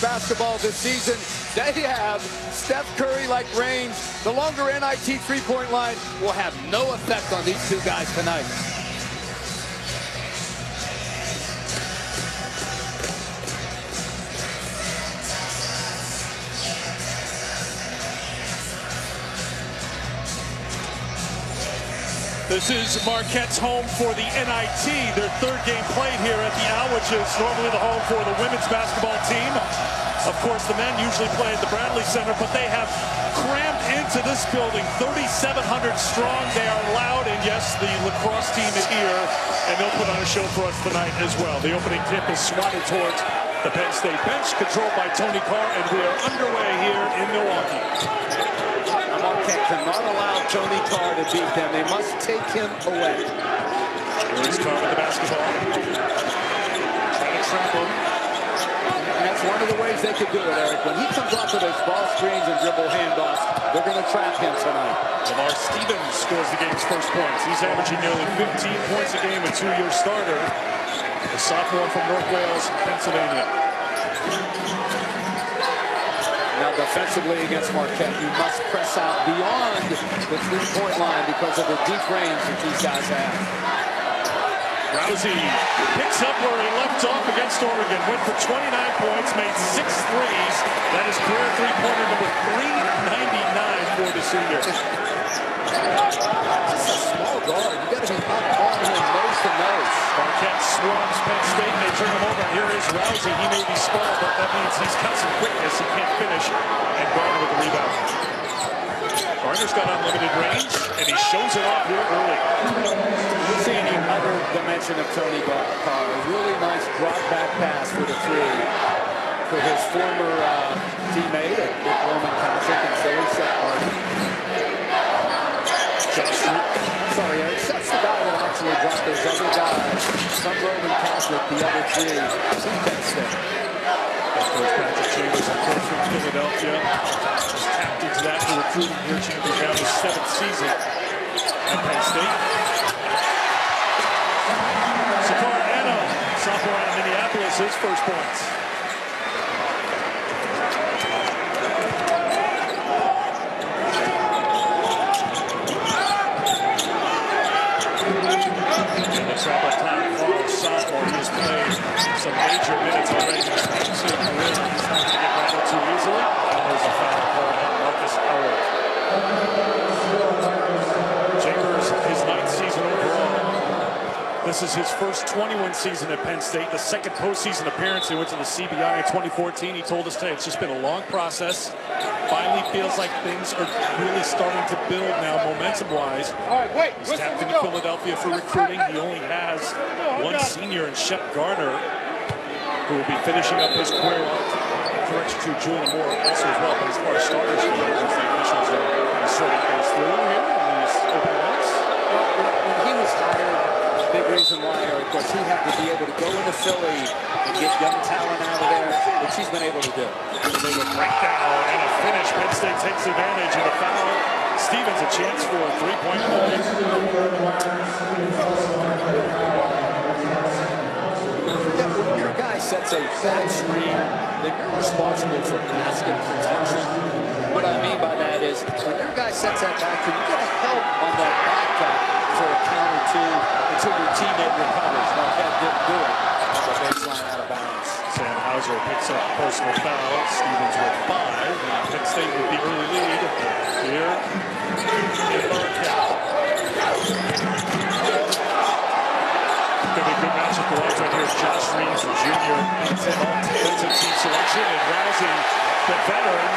basketball this season. They have Steph Curry-like range. The longer NIT three-point line will have no effect on these two guys tonight. This is Marquette's home for the NIT, their third game played here at the Owl, which is normally the home for the women's basketball team. Of course, the men usually play at the Bradley Center, but they have crammed into this building, 3,700 strong. They are loud, and yes, the lacrosse team is here, and they'll put on a show for us tonight as well. The opening tip is swatted towards the Penn State bench, controlled by Tony Carr, and we are underway here in Milwaukee. Marquette cannot allow Tony Carr to beat them. They must take him away. Here's Carr with the basketball. Trying to trap him. And that's one of the ways they could do it, Eric. When he comes off of those ball screens and dribble handoffs, they're going to trap him tonight. Lamar Stevens scores the game's first points. He's averaging nearly 15 points a game, a two-year starter. The sophomore from North Wales, Pennsylvania. Now defensively against Marquette, you must press out beyond the three-point line because of the deep range that these guys have. Rousey picks up where he left off against Oregon. Went for 29 points, made 6 threes. That is career three-pointer number 399 for the senior. Just a small guard. You got to be up on him nose to nose. Marquette swarms Penn State. They turn him over. Here is Rousey. He may be small, but that means he's got some quickness. He can't finish. And Garner with the rebound. Garner's got unlimited range, and he shows it off here early. You're seeing another dimension of Tony Carr. A really nice drop back pass for the three for his former teammate at Roman Catholic and Philly, Seth Hardy. Sorry, Eric. That's the guy that actually dropped those other guys. Some Roman Catholic, the other three. Penn State. Coach Patrick Chambers, of course, from Philadelphia. Just tapped into that for recruiting here. Chambers now his 7th season at Penn State. Sakar Anno, sophomore out of Minneapolis, his first points. Trap up top, Carl, sophomore. He has played some major minutes already in his career. He's not going to get rattled too easily. And there's a foul call on Marcus Howard. Chambers, his 9th season overall. This is his first 21 season at Penn State, the second postseason appearance. He went to the CBI in 2014. He told us today it's just been a long process. Finally feels like things are really starting to build now, momentum-wise. He's tapped into Philadelphia for recruiting. He only has one senior in Shep Garner, who will be finishing up his career. Correction to Julian Moore also as well, but as far as starters, the officials are kind of sorting things through here in these opening months. When he was hired, the big reason why, Eric, was he had to be able to go into Philly and get young talent out of there, which he's been able to do. They would break down and a finish. Penn State takes advantage of the foul. Stevens a chance for a three-point play. When your guy sets a bad screen, then you're responsible for basket protection. What I mean by that is, when your guy sets that back, you got to help on that back cut for a counter two until your teammate recovers. Marquette didn't do it on the baseline out of bounds. Sam Hauser picks up personal foul. Stevens with 5. And Penn State with the early lead here in Marquette. Going to be a good matchup to watch right here. Josh Reeves, the junior, defensive team selection, and Rousey, the veteran,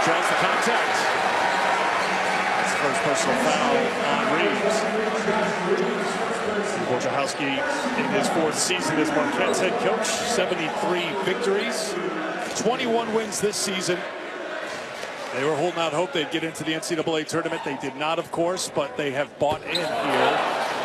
draws the contact. That's the first personal foul on Reeves. Wojciechowski in his 4th season as Marquette's head coach, 73 victories, 21 wins this season. They were holding out hope they'd get into the NCAA tournament. They did not, of course, but they have bought in here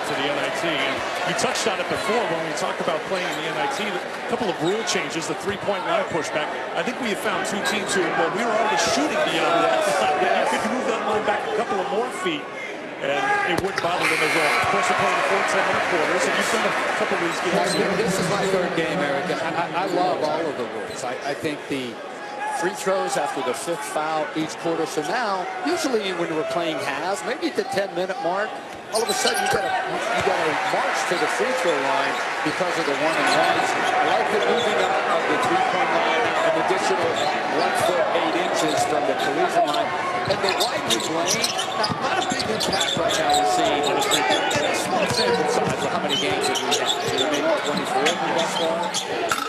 to the NIT. And you touched on it before when we talked about playing in the NIT. A couple of rule changes, the three-point line pushback. I think we have found 2 teams who, well, we were already shooting beyond that. You could move that line back a couple of more feet. and it wouldn't bother them as well. Of course, they're playing the 4-10 quarters, and you've done a couple of these games. This is my third game, Eric. I love all of the rules. I think the free throws after the 5th foul each quarter. So now, usually when we're playing halves, maybe at the 10-minute mark, all of a sudden you got to march to the free throw line because of the 1-and-1s. I like the moving up of the 3-point line, an additional 1 foot 8 inches from the collision line, and the widening lane. Now, not a big impact right now we're seeing on the free throw. And a small sample size of how many games have we had? Maybe 24 thus far.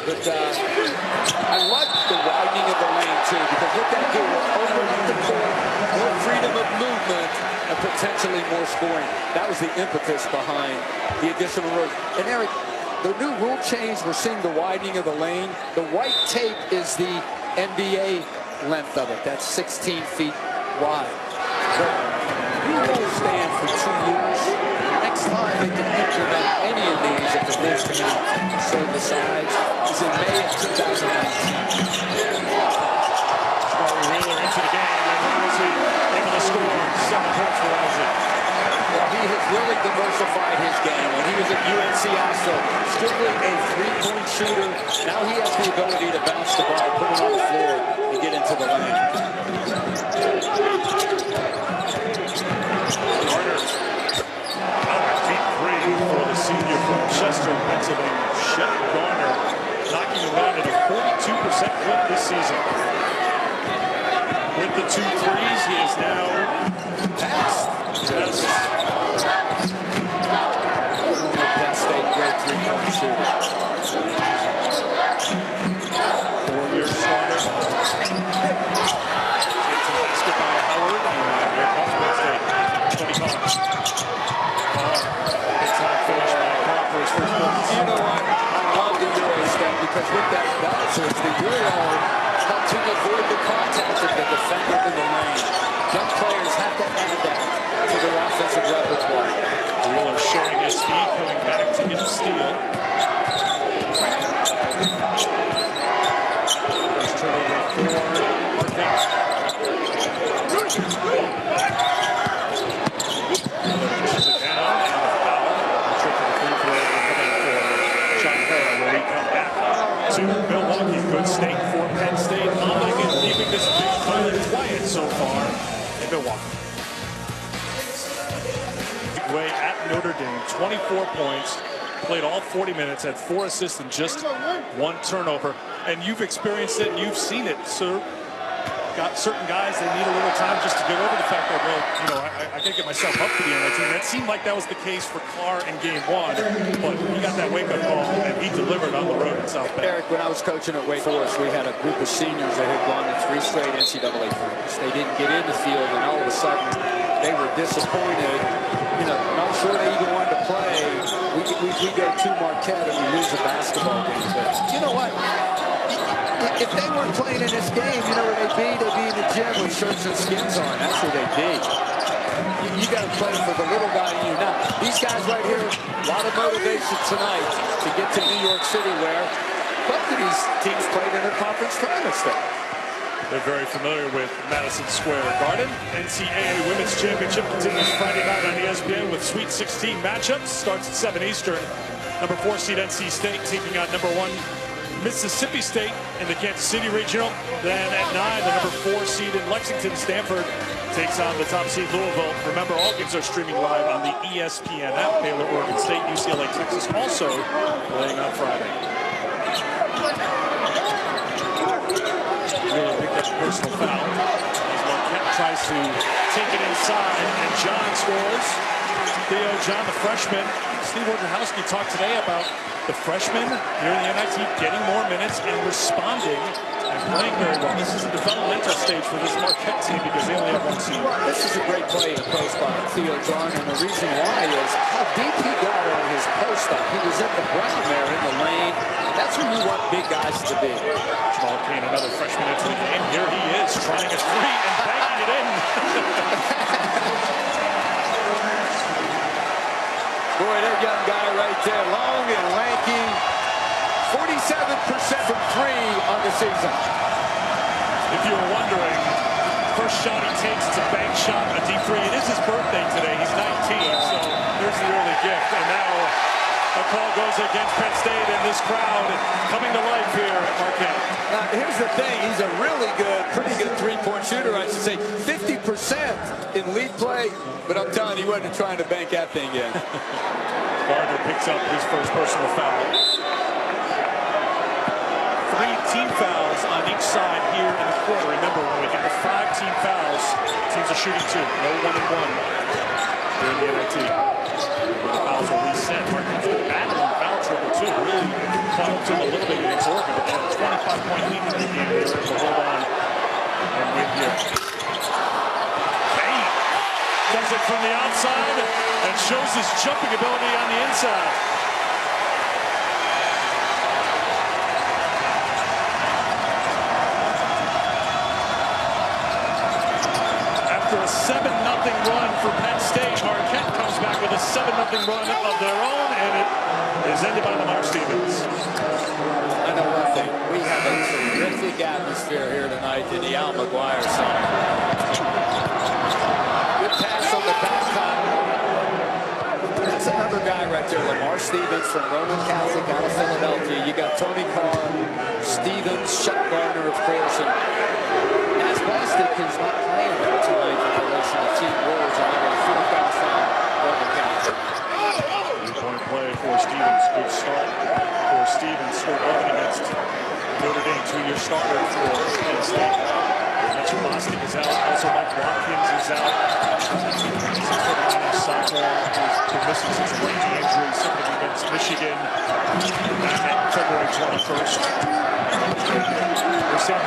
But I like the widening of the lane too, because what that do, opening the court, more freedom of movement, and potentially more scoring. That was the impetus behind the additional rules. And Eric, the new rule change, we're seeing the widening of the lane. The white tape is the NBA length of it. That's 16 feet wide. But new rules stand for 2 years. Next time they can implement any of these if the rules committee so decides is in May of 2019. Wheeler into the game, and Ramsey able to score 7 points for Ramsey. Well, he has really diversified his game. When he was at UNC also, strictly a 3-point shooter. Now he has the ability to bounce the ball, put it on the floor, and get into the lane. Garner, deep 3 for the senior from Chester, Pennsylvania. Chet Garner knocking him down at a 42% clip this season. With the 2 threes, he is now past. Yes. Penn State, great 3-point shooter. 4-year starter. Takes a basket by Howard, and here comes Penn State. 25. Big time finish by Carr for his first goal. You know what? I love the Euro step because what that does is the Euro helps you avoid the contact of the defender in the lane. Young players have to add that to their offensive repertoire. Wheeler showing his speed, coming back to get a steal. First turnover for Marquette. Wheeler pushes it down, and a foul. A trip to the free throw coming for John Herrera, where we come back to Milwaukee. Good stake for Penn State, holding and leaving this big fight quiet so far in Milwaukee. Way at Notre Dame, 24 points, played all 40 minutes, had 4 assists and just 1 turnover. And you've experienced it, and you've seen it, sir. Got certain guys, they need a little time just to get over the fact that, well, you know, I can't get myself up to the NIT. That seemed like that was the case for Carr in game 1, but he got that wake-up call, and he delivered on the road in South Bend. Eric, when I was coaching at Wake Forest, we had a group of seniors that had gone to 3 straight NCAA finals. They didn't get in the field, and all of a sudden, they were disappointed. You know, not sure they even wanted to play. We go to Marquette and we lose the basketball game. But you know what? If they weren't playing in this game, you know where they'd be? They'd be in the gym with shirts and skins on. That's where they'd be. You got to play for the little guy in you. Now, these guys right here, a lot of motivation tonight to get to New York City where both of these teams played in their conference tournaments there. They're very familiar with Madison Square Garden. NCAA Women's Championship continues Friday night on ESPN with Sweet 16 matchups. Starts at 7 Eastern. Number 4 seed NC State taking on number 1 Mississippi State in the Kansas City Regional. Then at 9, the number 4 seed in Lexington, Stanford, takes on the top seed Louisville. Remember, all games are streaming live on the ESPN app. Baylor, Oregon State, UCLA, Texas also playing on Friday. Really picked up a personal foul as Marquette tries to take it inside, and John scores. Theo John, the freshman. Steve Wojciechowski talked today about the freshmen here in the NIT getting more minutes and responding and playing very well. This is a developmental stage for this Marquette team because they only have 1 seed. This is a great play in the post by Theo John, and the reason why is how deep he got on his post up. He was at the ground there in the lane. That's where you want big guys to be. Jamal Kane, another freshman into the game. Here he is trying a 3 and banging it in. Boy, that young guy right there, long and lanky. 47% from 3 on the season. If you were wondering, first shot he takes, it's a bank shot, a deep three. It is his birthday today. He's 19, so there's the early gift. And now a call goes against Penn State, and this crowd coming to life here at Marquette. Now, here's the thing. He's a really good, pretty good three-point shooter, I should say. 50% in lead play, but I'm telling you, he wasn't trying to bank that thing in. Gardner picks up his first personal foul. 3 team fouls on each side here in the quarter. Remember, when we get to 5 team fouls, teams are shooting 2. No 1-and-1 here in the NIT. The fouls will reset. Marquette's been battling foul trouble, too. Really caught up to him a little bit against Oregon, but they have a 25-point lead in the game. They were able to hold on and win here. Penn does it from the outside and shows his jumping ability on the inside. After a 7-0 run for Penn State, Marquette comes back with a 7-0 run of their own, and it is ended by Lamar Stevens. I know one thing. We have a terrific atmosphere here tonight in the Al McGuire side. Good pass on the back cut. That's another guy right there, Lamar Stevens from Roman Catholic out of Philadelphia. You got Tony Carr, Stevens, Chuck Gardner, of course, and as Bostic is not playing tonight in relation to Team Wars. I have a 4-5 Roman Catholic. 3-point play for Stevens. Good start for Stevens. Scored 11 against Notre Dame, 2-year starter for Penn State. Mitchell Bostic is out. Also, Mike Watkins is out. 6'9" sophomore. He's been missing since a range injury, something against Michigan back on February 21st. We're seeing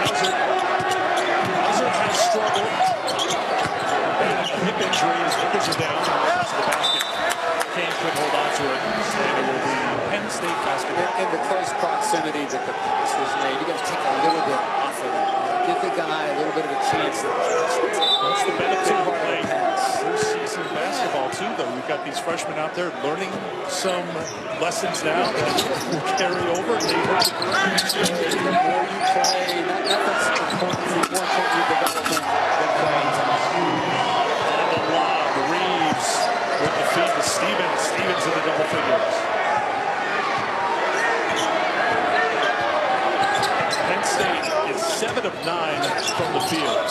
Hazard has struggled. And a hip injury. His fingers are down. To the basket. Kane couldn't hold on to it. And it will be Penn State basketball. In the close proximity that the pass was made, you got to take a little bit off of it. Give the guy a little bit of a chance. That's the benefit of playing first season basketball too, though. We've got these freshmen out there learning some lessons now that will carry over. The more you play, nothing's important for your development than playing time. On the lob, Reeves with the feed to Stevens. Stevens in the double figures. Penn State is 7 of 9 from the field.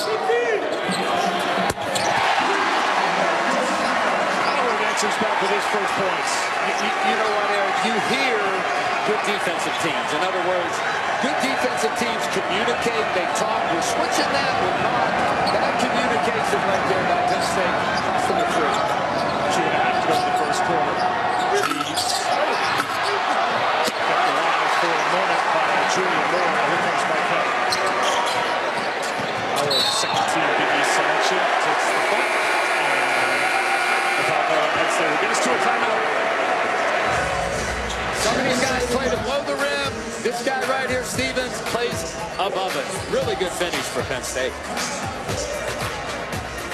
Howard answers back with his first points. You know what, Eric? You hear good defensive teams. In other words, good defensive teams communicate, they talk. We're switching that, we're not. That communication right there by Penn State cost them a 3. 2.5 to go in the first quarter. Reeves kept alive for a moment by Julian Moore. Here comes Marquette. Our second team Big East selection takes the bump. And the foul call on Penn State will get us to a timeout. Some of these guys play to blow the rim. This guy right here, Stevens, plays above it. Really good finish for Penn State.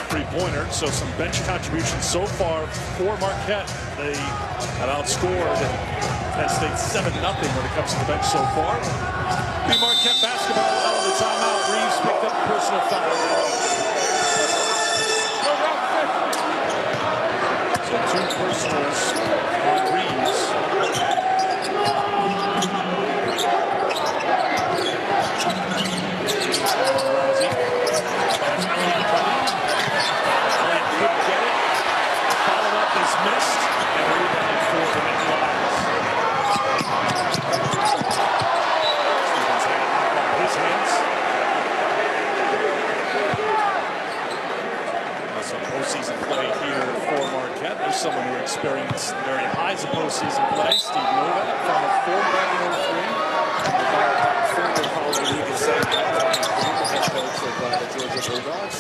Three-pointer, so some bench contributions so far for Marquette. They have outscored Penn State 7-0 when it comes to the bench so far. The Marquette basketball out of the timeout. Reeves picked up a personal foul. So 2 personals on Reeves. Missed and rebound for the Nittany Lions. Stevens had it back on his hands. Some postseason play here for Marquette. There's someone who experienced very highs of postseason play. Steve Novak from a 4-9-0-3. Former college league is saying that the head coach of the Georgia Bulldogs.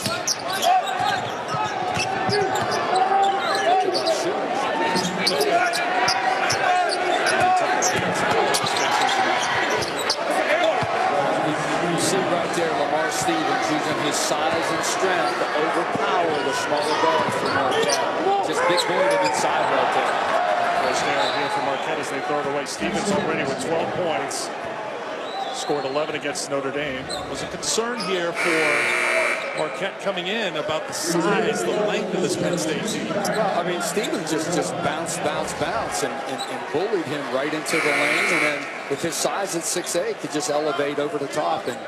You see right there Lamar Stevens using his size and strength to overpower the smaller guards for Marquette. Just big boy to inside right there. First error here for Marquette as they throw it away. Stevens already with 12 points. Scored 11 against Notre Dame. It was a concern here for Marquette coming in about the size, the length of this Penn State team. Well, I mean, Stevens just bounced, and bullied him right into the lane. And then with his size at 6'8", could just elevate over the top. And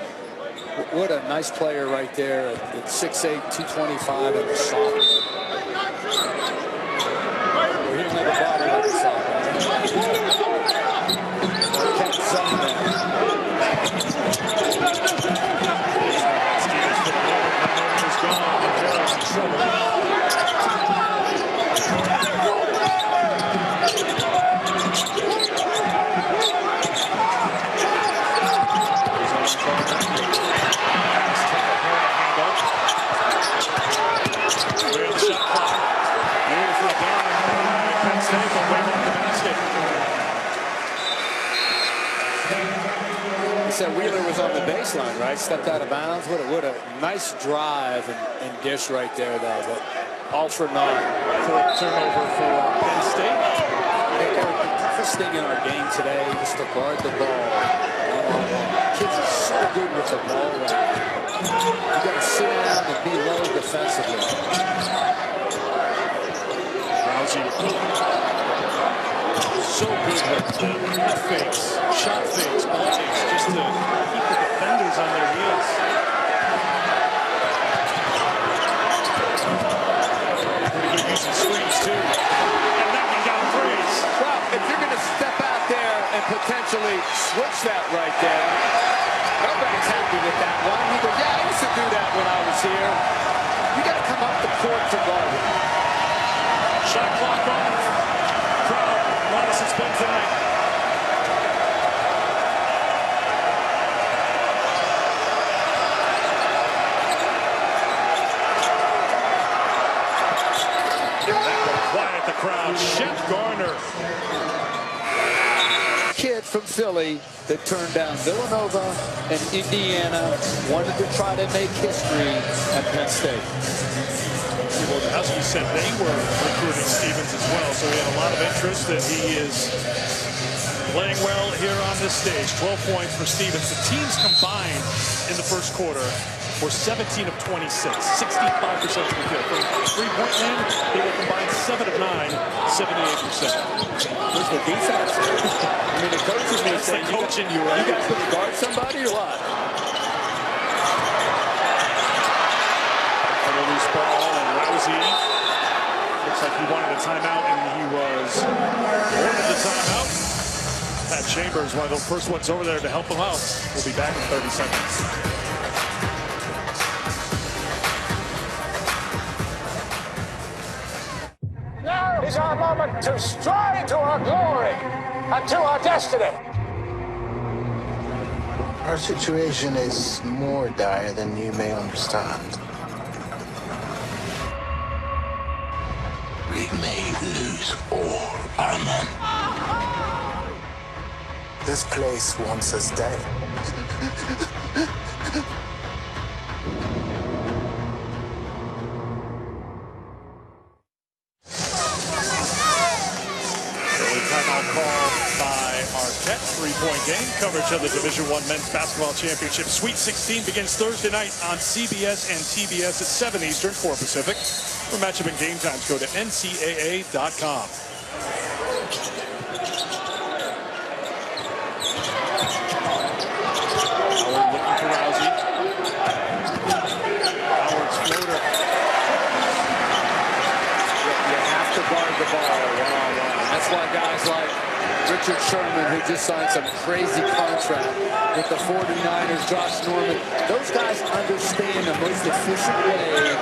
what a nice player right there at 6'8", 225 and a sophomore. He didn't have a body like a sophomore. Marquette zone there. Said Wheeler was on the baseline, right? Stepped out of bounds. What a nice drive and dish right there, though. But all for naught. Turnover for Penn State. Hey, Eric, the toughest thing in our game today is to guard the ball. Kids are so good with the ball right now. You got to sit down and be low defensively. So good with the fakes, shot fakes, ball fakes, just to keep the defenders on their heels. Pretty good use of screens, too. And that one down threes. Well, if you're going to step out there and potentially switch that right there, nobody's happy with that one. You go, yeah, I used to do that when I was here. You got to come up the court to guard it. Shot clock on. Crowd, Madison's been tonight. Quiet the crowd. Chef Garner. Kid from Philly that turned down Villanova and Indiana, wanted to try to make history at Penn State. Well, as we said, they were recruiting Stevens as well, so we had a lot of interest, and he is playing well here on this stage. 12 points for Stevens. The teams combined in the first quarter were 17 of 26, 65% from the field. From three-point land, they were combined 7 of 9, 78%. Where's the defense? I mean, the coach is That's saying, coaching you, right? You guys going to guard somebody or what? A release ball, and Rousey looks like he wanted a timeout, and he was ordered the timeout. Pat Chambers, one of the first ones over there to help him out. We'll be back in 30 seconds. Now is our moment to stride to our glory and to our destiny. Our situation is more dire than you may understand. We may lose all our men. This place wants us dead. Marquette, three-point game. Coverage of the Division I Men's Basketball Championship. Sweet 16 begins Thursday night on CBS and TBS at 7 Eastern, 4 Pacific. For matchup and game times, go to ncaa.com. Howard looking for Rousey. Howard's floater. You have to guard the ball one-on-one. That's why guys like Richard Sherman, who just signed some crazy contract with the 49ers, Josh Norman, those guys understand the most efficient way to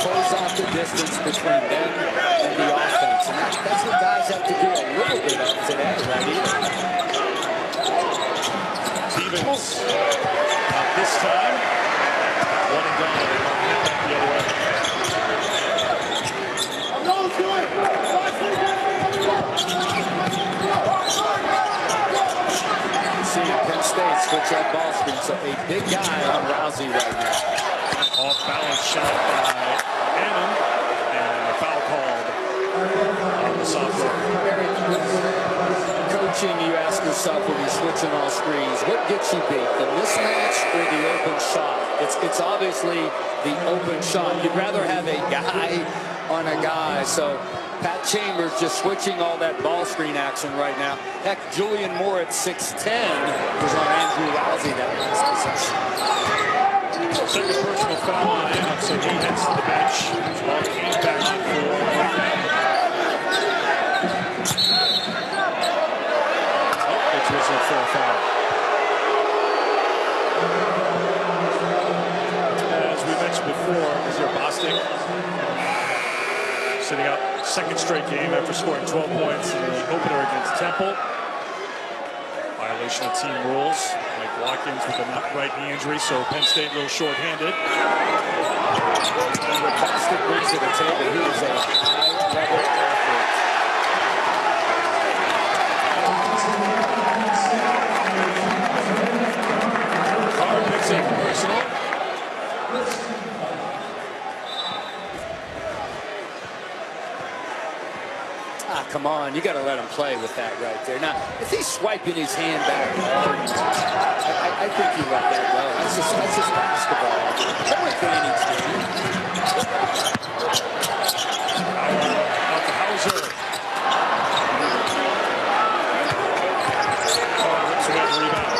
close off the distance between them and the offense. And that's what guys have to do a little bit of today, right? Stevens, not this time. One and done. Hit back the other way. Penn State switch that ball screen, so a big guy on Rousey right now. Off balance shot by Ammon, and a foul called on the sophomore. Coaching, you ask yourself when you're switching all screens, what gets you beat, the mismatch or the open shot? It's obviously the open shot. You'd rather have a guy on a guy. So Pat Chambers just switching all that ball screen action right now. Heck, Julian Moore at 6'10" was on Andrew Rousey that last possession. Second personal foul on him, so he heads to the bench. Ball came back on for Marquette. Oh, it's whistled for a foul. As we mentioned before, is there Bostic sitting out second straight game after scoring 12 points in the opener against Temple. Violation of team rules. Mike Watkins with a right knee injury, so Penn State a little short-handed. What Bostic brings to the table, he is a high-level athlete. Carr picks up personal. Ah, come on, you got to let him play with that right there. Now, if he's swiping his hand back, I think you let that go. That's just basketball. Everything Out to Hauser. So we have a rebound.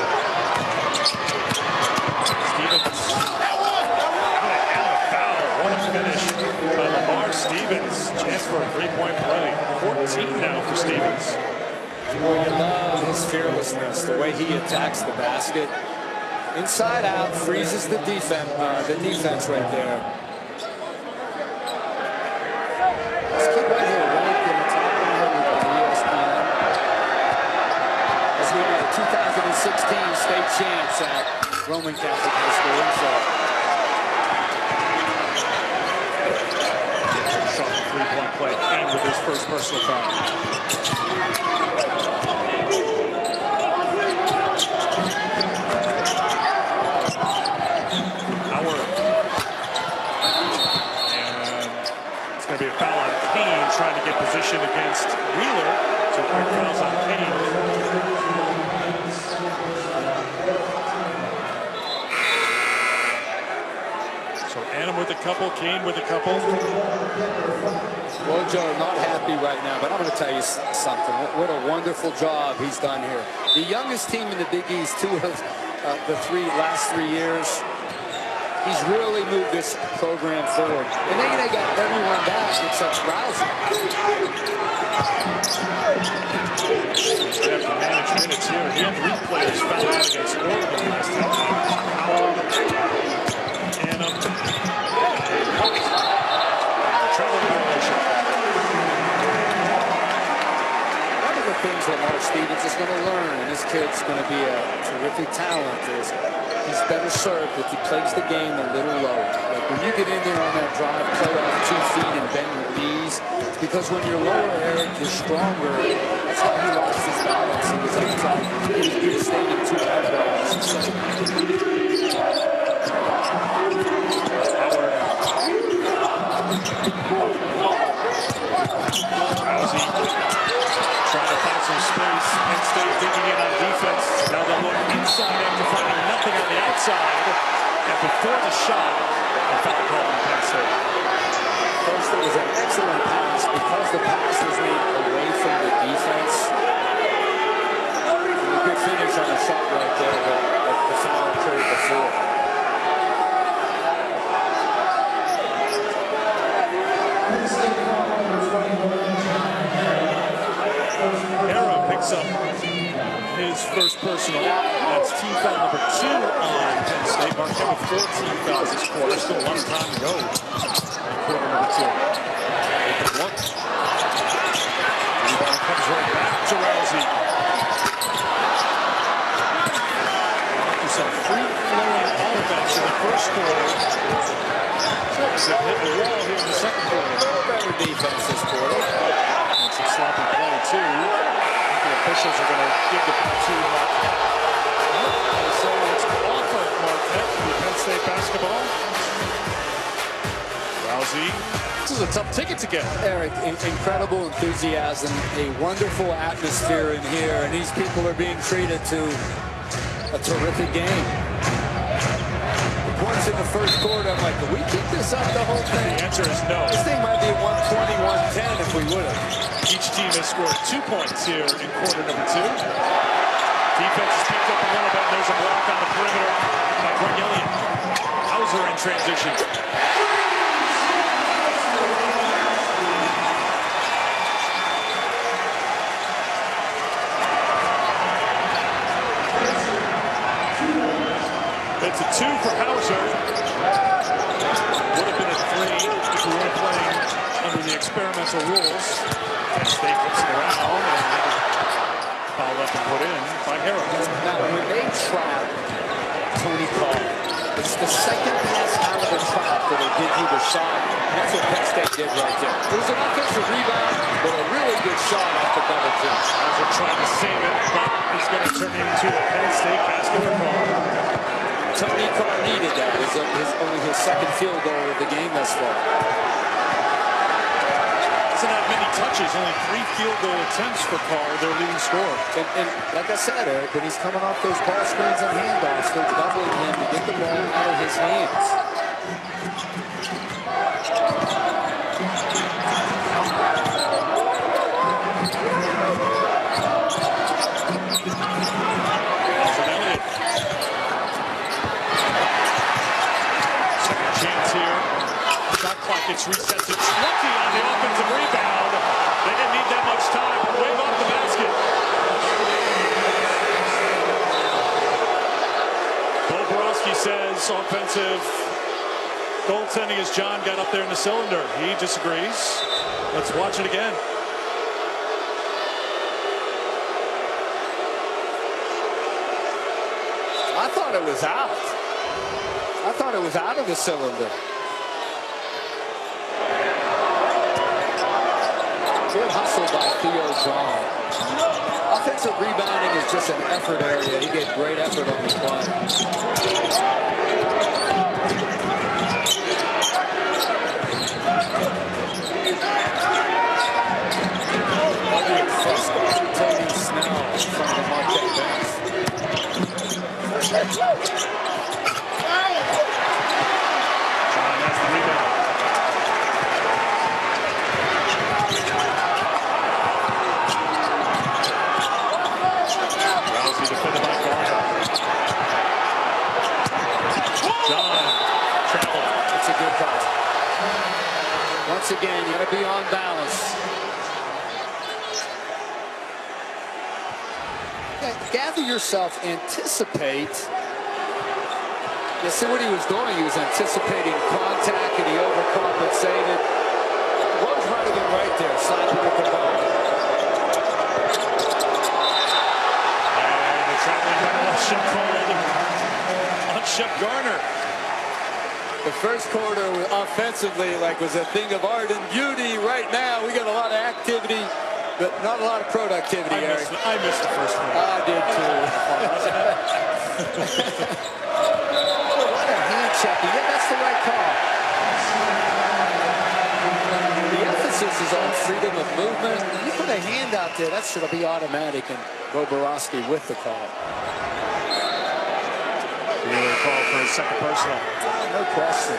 Stevens. And a foul. What a finish by Lamar Stevens. Chance for a three-point play. 14 now for Stevens. Well, you love his fearlessness, the way he attacks the basket. Inside out, freezes the defense right there. Let's keep right here, right in the top 100 on ESPN. As we are the 2016 state champs at Roman Catholic High School. Shot the three-point play and with his first personal foul. Going to be a foul on Kane, trying to get position against Wheeler. So quick fouls on Kane. So Adam with a couple, Kane with a couple. Well, Joe, not happy right now, but I'm going to tell you something. What a wonderful job he's done here. The youngest team in the Big East, two of the last three years. He's really moved this program forward. And then they got everyone back except Rousey. They have to manage minutes here. He had 3 players fouled out against Oregon last time. Howard, Annam, travel violation. One of the things that Mark Stevens is going to learn, and this kid's going to be a terrific talent, is he's better served if he plays the game a little lower. Like when you get in there on that drive, play off 2 feet and bend your knees, it's because when you're lower, Eric, you're stronger. That's how he lost his balance. He was able to stay in 2 basketballs. Rousey trying to find some space. Penn State digging in on defense. Now they'll look inside after finding nothing on the outside. And before the shot, a foul call on Penn State. First, it was an excellent pass because the pass was made away from the defense. A good finish on the shot right there, but the foul occurred before. Arrow picks up his first personal. That's team foul number 2 on Penn State. Marquette with 14 fouls this quarter. Still a lot of time to go in quarter number 2. Open look. Rebound comes right back to Rousey. After some free-flowing offense in the first quarter, Celtics have hit the wall here in the second quarter. Better defense this quarter. And some sloppy play, too. The officials are going to give the ball to Marquette. And so it's off of Marquette for Penn State basketball. Rousey This is a tough ticket to get. Eric, incredible enthusiasm, a wonderful atmosphere in here, and these people are being treated to a terrific game. Once in the first quarter, I'm like, can we keep this up the whole thing? The answer is no. This thing might be 120-110 if we would have. Each team has scored 2 points here in quarter number 2. Defense has picked up a little bit. There's a block on the perimeter by Cornelian. Hauser in transition. It's a 2 for Hauser. Would have been a 3 if we weren't playing under the experimental rules. Penn State puts it around and fouled up and put in by Harrell. Now, when they trap Tony Carr, it's the second pass out of the trap that'll give you the shot. And that's what Penn State did right there. It was an offensive rebound, but a really good shot off the double team. Hauser trying to save it, but he's going to turn it into a Penn State basket for Carr. Tony Carr needed that. It's only his second field goal of the game thus far. Doesn't have many touches, only 3 field goal attempts for Carr, their leading scorer. And like I said, Eric, when he's coming off those ball screens and handoffs, they're doubling him to get the ball out of his hands. Gets reset to 20 on the offensive rebound. They didn't need that much time. Wave off the basket. Bo Borowski says offensive goaltending as John got up there in the cylinder. He disagrees. Let's watch it again. I thought it was out. I thought it was out of the cylinder. Good hustle by Theo John. Offensive rebounding is just an effort area. He gave great effort on the play. Tony Snell from the Marquette bench. John has the rebound. Defended by Garner. John traveled. It's a good call. Once again, you got to be on balance. Gather yourself, anticipate. You see what he was doing? He was anticipating contact and he overcompensated. Rose might have been right there, siding with the ball. On Shep Garner. The first quarter offensively was a thing of art and beauty. Right now, we got a lot of activity, but not a lot of productivity, Eric. I missed the first one. I did too. What a hand check. Yeah, that's the right call. The emphasis is on freedom of movement. You put a hand out there, that should be automatic, and Bo Borowski with the call. Wheeler called for his second personal. No question.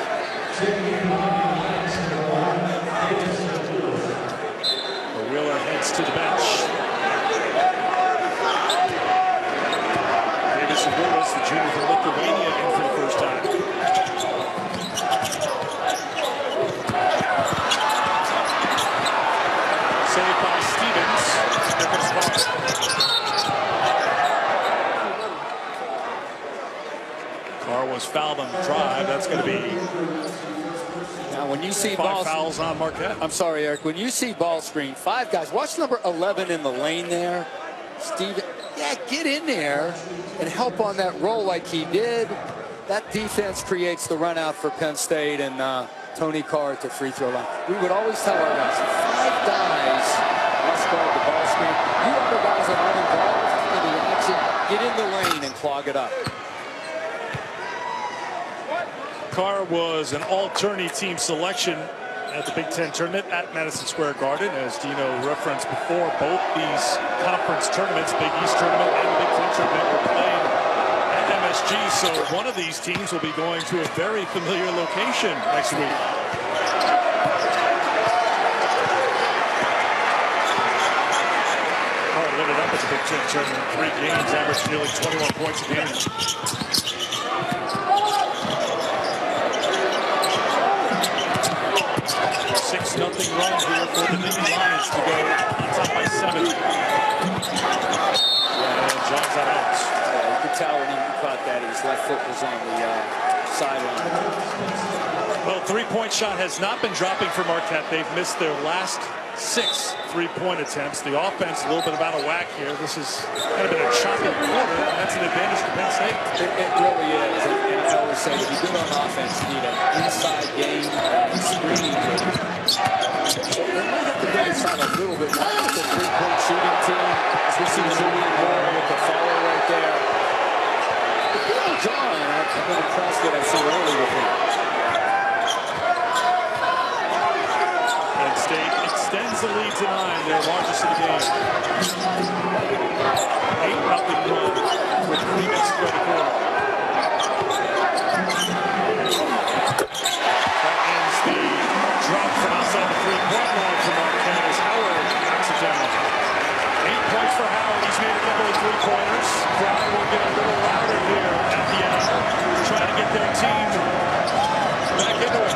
Wheeler heads to the bench. Davis Lewis, the junior from Lithuania, in for the first time. Saved by Stevens. Difference ball. Carr was fouled on the drive. That's going to be Now, when you see 5 fouls on Marquette. I'm sorry, Eric. When you see ball screen, 5 guys. Watch number 11 in the lane there. Steven, yeah, get in there and help on that roll like he did. That defense creates the run out for Penn State and Tony Carr at the free throw line. We would always tell our guys, 5 guys must guard the ball screen. You other guys that aren't involved in the action, get in the lane and clog it up. Carr was an all-tourney team selection at the Big Ten tournament at Madison Square Garden. As Dino referenced before, both these conference tournaments, Big East tournament and Big Ten tournament, were played at MSG. So one of these teams will be going to a very familiar location next week. Hard lit it up at the Big Ten tournament. 3 games, averaged nearly 21 points a game. 6-0 run here for the Nittany Lions to go on top by 7. And John's out of bounds. You could tell when he caught that his left foot was on the sideline. Well, three-point shot has not been dropping for Marquette. They've missed their last 6 three-point attempts. The offense a little bit out of whack here. This has kind of been a choppy quarter, and that's an advantage for Penn State. It really is. And I always say, if you do it on offense, you need an inside game, screening game. So they might have to go inside a little bit. Not with the three-point shooting team, as we see Julian Moore with the follow right there. But John, I've been impressed that I've seen early with him. Penn State extends the lead to 9, their largest of the game. 8-0 run with 3 minutes to go to the quarter. That ends the drop from outside the three-point line for Marquette as Howard knocks it down. 8 points for Howard. He's made a couple of three-pointers. Crowd will get a little louder here at the end, trying to get their team back into it.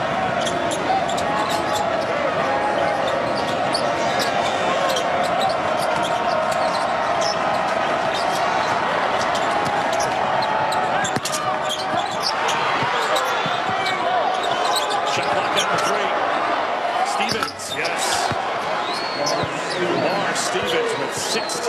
Stevens with 16. It's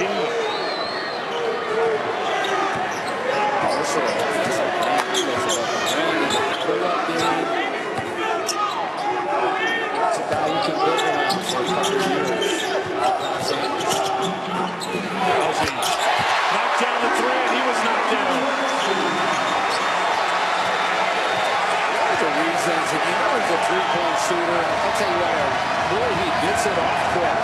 a guy you can build around for a couple of years. Rousey knocked down the 3, and he was knocked down. One of the reasons, if you know he's a three-point shooter, I'll tell you what, boy, he gets it off quick.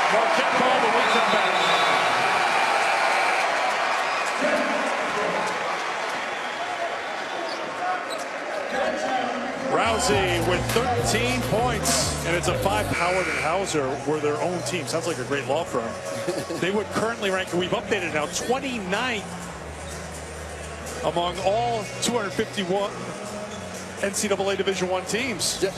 Marquette ball, but we come back. Rousey with 13 points, and it's a 5. Howard and Hauser were their own team. Sounds like a great law firm. They would currently rank, we've updated now, 29th among all 251 NCAA Division I teams. So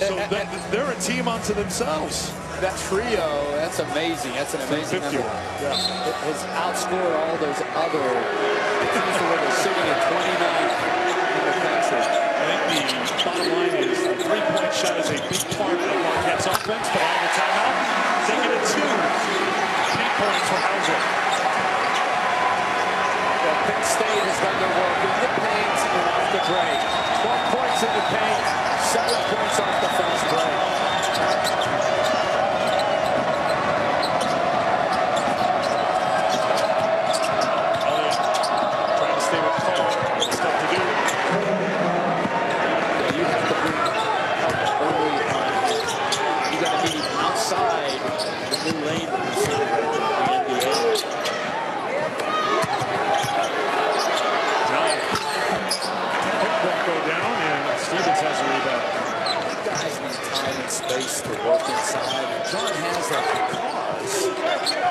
they're a team unto themselves. That trio, that's amazing. That's an amazing number. Yeah. It has outscored all those other teams where they're sitting at 29th in the country. I think the bottom line is the three-point shot is a big part of Marquette's offense, but on the timeout, taking it 2. 8 points for Hauser. Well, Penn State has done their work in the paint and off the break. 12 points in the paint, 7 points off the fast break. Space to work inside, and John has that because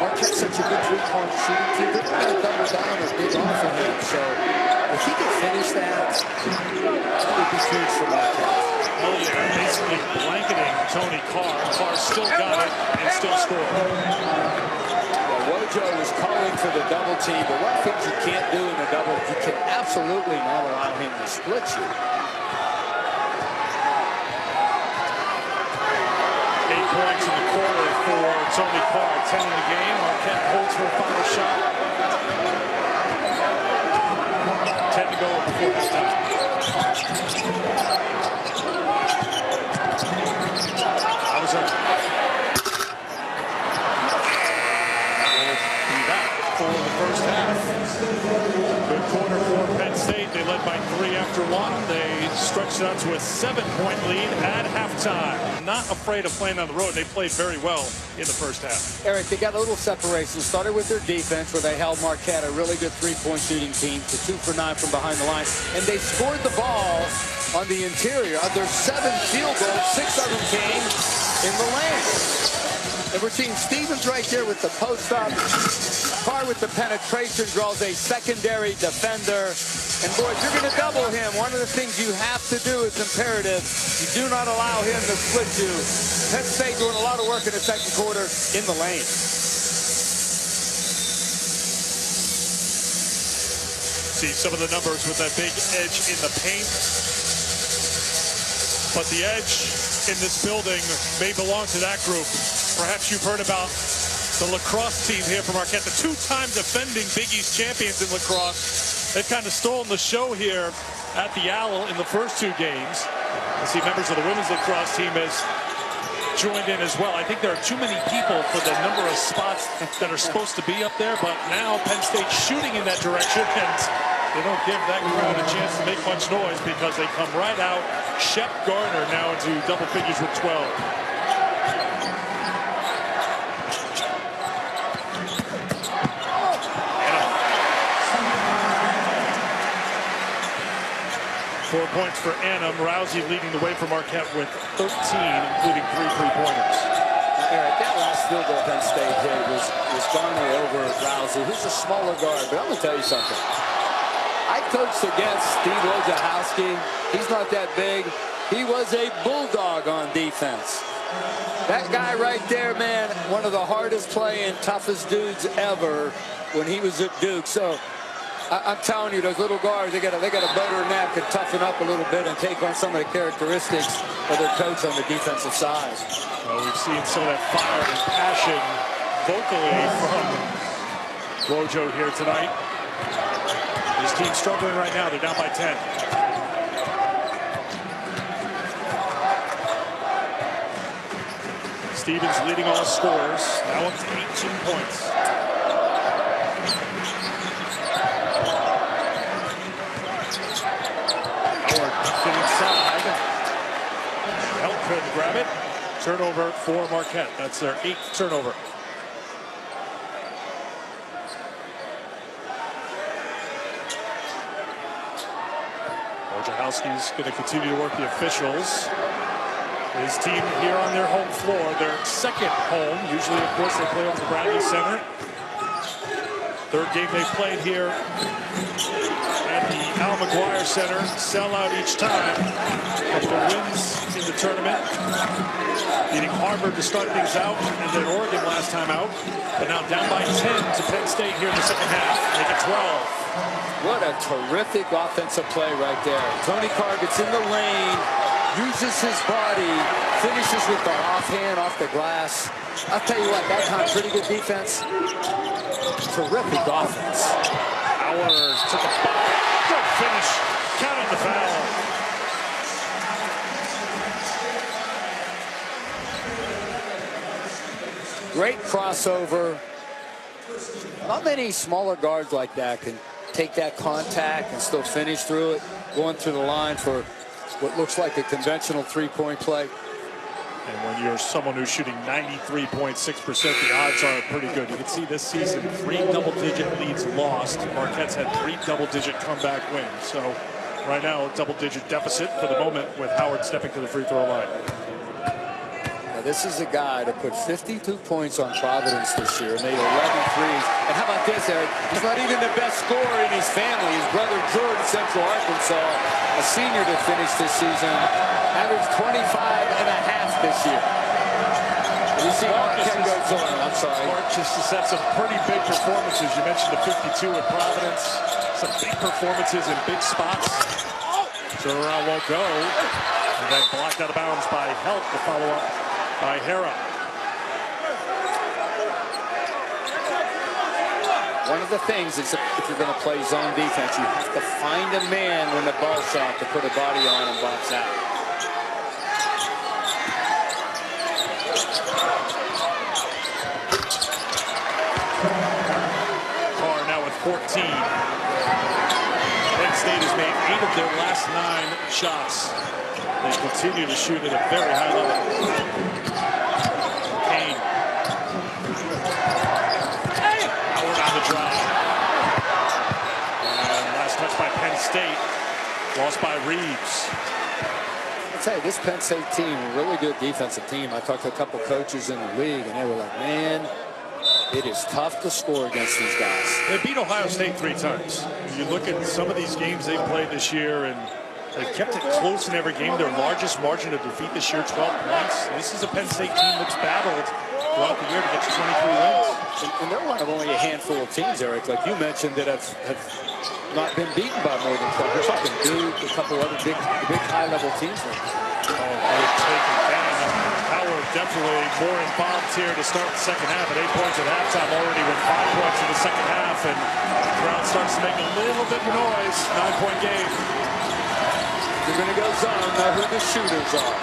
Marquette's such a good three-point shooting team. They're going to double down or dig off of him. So if he can finish that would be huge for Marquette. Elliott basically blanketing Tony Carr. Carr still got it and still scored. Well, Wojo was calling for the double team, but one thing you can't do in a double, you can absolutely not allow him to split you. 8 points in the quarter for Tony Carr. 10 in the game. Marquette holds for a final shot. 10 to go before halftime. Hauser. That will be that for quarter for Penn State. They led by 3 after 1. They stretched it out to a 7-point lead at halftime. Not afraid of playing on the road. They played very well in the first half. Eric, they got a little separation. Started with their defense, where they held Marquette, a really good three-point shooting team, to 2 for 9 from behind the line. And they scored the ball on the interior. Of their 7 field goals, 6 of them came in the lane. And we're seeing Stevens right there with the post up. Carr with the penetration draws a secondary defender. And boy, if you're going to double him, one of the things you have to do is imperative. You do not allow him to split you. Penn State doing a lot of work in the second quarter in the lane. See some of the numbers with that big edge in the paint. But the edge in this building may belong to that group. Perhaps you've heard about the lacrosse team here from Marquette, the 2-time defending Big East champions in lacrosse. They've kind of stolen the show here at the Owl in the first 2 games. I see members of the women's lacrosse team has joined in as well. I think there are too many people for the number of spots that are supposed to be up there, but now Penn State shooting in that direction, and they don't give that crowd a chance to make much noise because they come right out. Shep Garner now into double figures with 12. 4 points for Annam. Rousey leading the way for Marquette with 13, including 3 3-pointers. Eric, that last field goal Penn State hit was Garner over Rousey, who's a smaller guard. But I'm going to tell you something. I coached against Steve Wojciechowski. He's not that big. He was a bulldog on defense. That guy right there, man, one of the hardest playing, toughest dudes ever when he was at Duke. So I'm telling you, those little guards, they got to butter a nap and toughen up a little bit and take on some of the characteristics of their coach on the defensive side. Well, we've seen some of that fire and passion vocally from Wojo here tonight. His team's struggling right now. They're down by 10. Stevens leading all scorers, now up to 18 points. Inside. Help couldn't grab it. Turnover for Marquette. That's their 8th turnover. Wojciechowski's going to continue to work the officials. His team here on their home floor, their second home. Usually, of course, they play over the Bradley Center. 3rd game they've played here at the Al McGuire Center. Sell out each time. A couple of wins in the tournament. Beating Harvard to start things out, and then Oregon last time out. But now down by 10 to Penn State here in the second half. Make it 12. What a terrific offensive play right there. Tony Carr gets in the lane, uses his body, finishes with the offhand off the glass. I'll tell you what, that time pretty good defense. Terrific offense. Powers took a good finish. Counted the foul. Great crossover. Not many smaller guards like that can take that contact and still finish through it, going through the line for what looks like a conventional 3-point play. And when you're someone who's shooting 93.6%, the odds are pretty good. You can see this season, 3 double-digit leads lost. Marquette's had 3 double-digit comeback wins. So right now, a double-digit deficit for the moment with Howard stepping to the free throw line. Now, this is a guy that put 52 points on Providence this year and made 11 threes. And how about this, Eric? He's not even the best scorer in his family. His brother Jordan, Central Arkansas, a senior that finished this season, averaged 25.5 this year. You see Marquette goes on. I'm sorry. Mark just has had some pretty big performances. You mentioned the 52 at Providence. Some big performances in big spots. Turnaround won't go. And then blocked out of bounds by Help. The follow-up by Hera. One of the things is if you're going to play zone defense, you have to find a man when the ball shot to put a body on and box out. Carr now with 14. 8 of their last 9 shots. They continue to shoot at a very high level. Kane. Howard on the drive. And last touch by Penn State. Lost by Reeves. I'll tell you, this Penn State team, really good defensive team. I talked to a couple coaches in the league, and they were like, man, it is tough to score against these guys. They beat Ohio State 3 times. You look at some of these games they've played this year, and they've kept it close in every game. Their largest margin of defeat this year, 12 points. This is a Penn State team that's battled throughout the year to get to 23 wins. And they're one of only a handful of teams, Eric, like you mentioned, that have not been beaten by more than 12. We're talking Duke, a couple other big high-level teams. Great take again. Howard definitely more involved here to start the second half. At 8 points at halftime already with 5 points in the second half. And the crowd starts to make a little bit of noise. 9-point game. They're going to go zone. Know who the shooters are.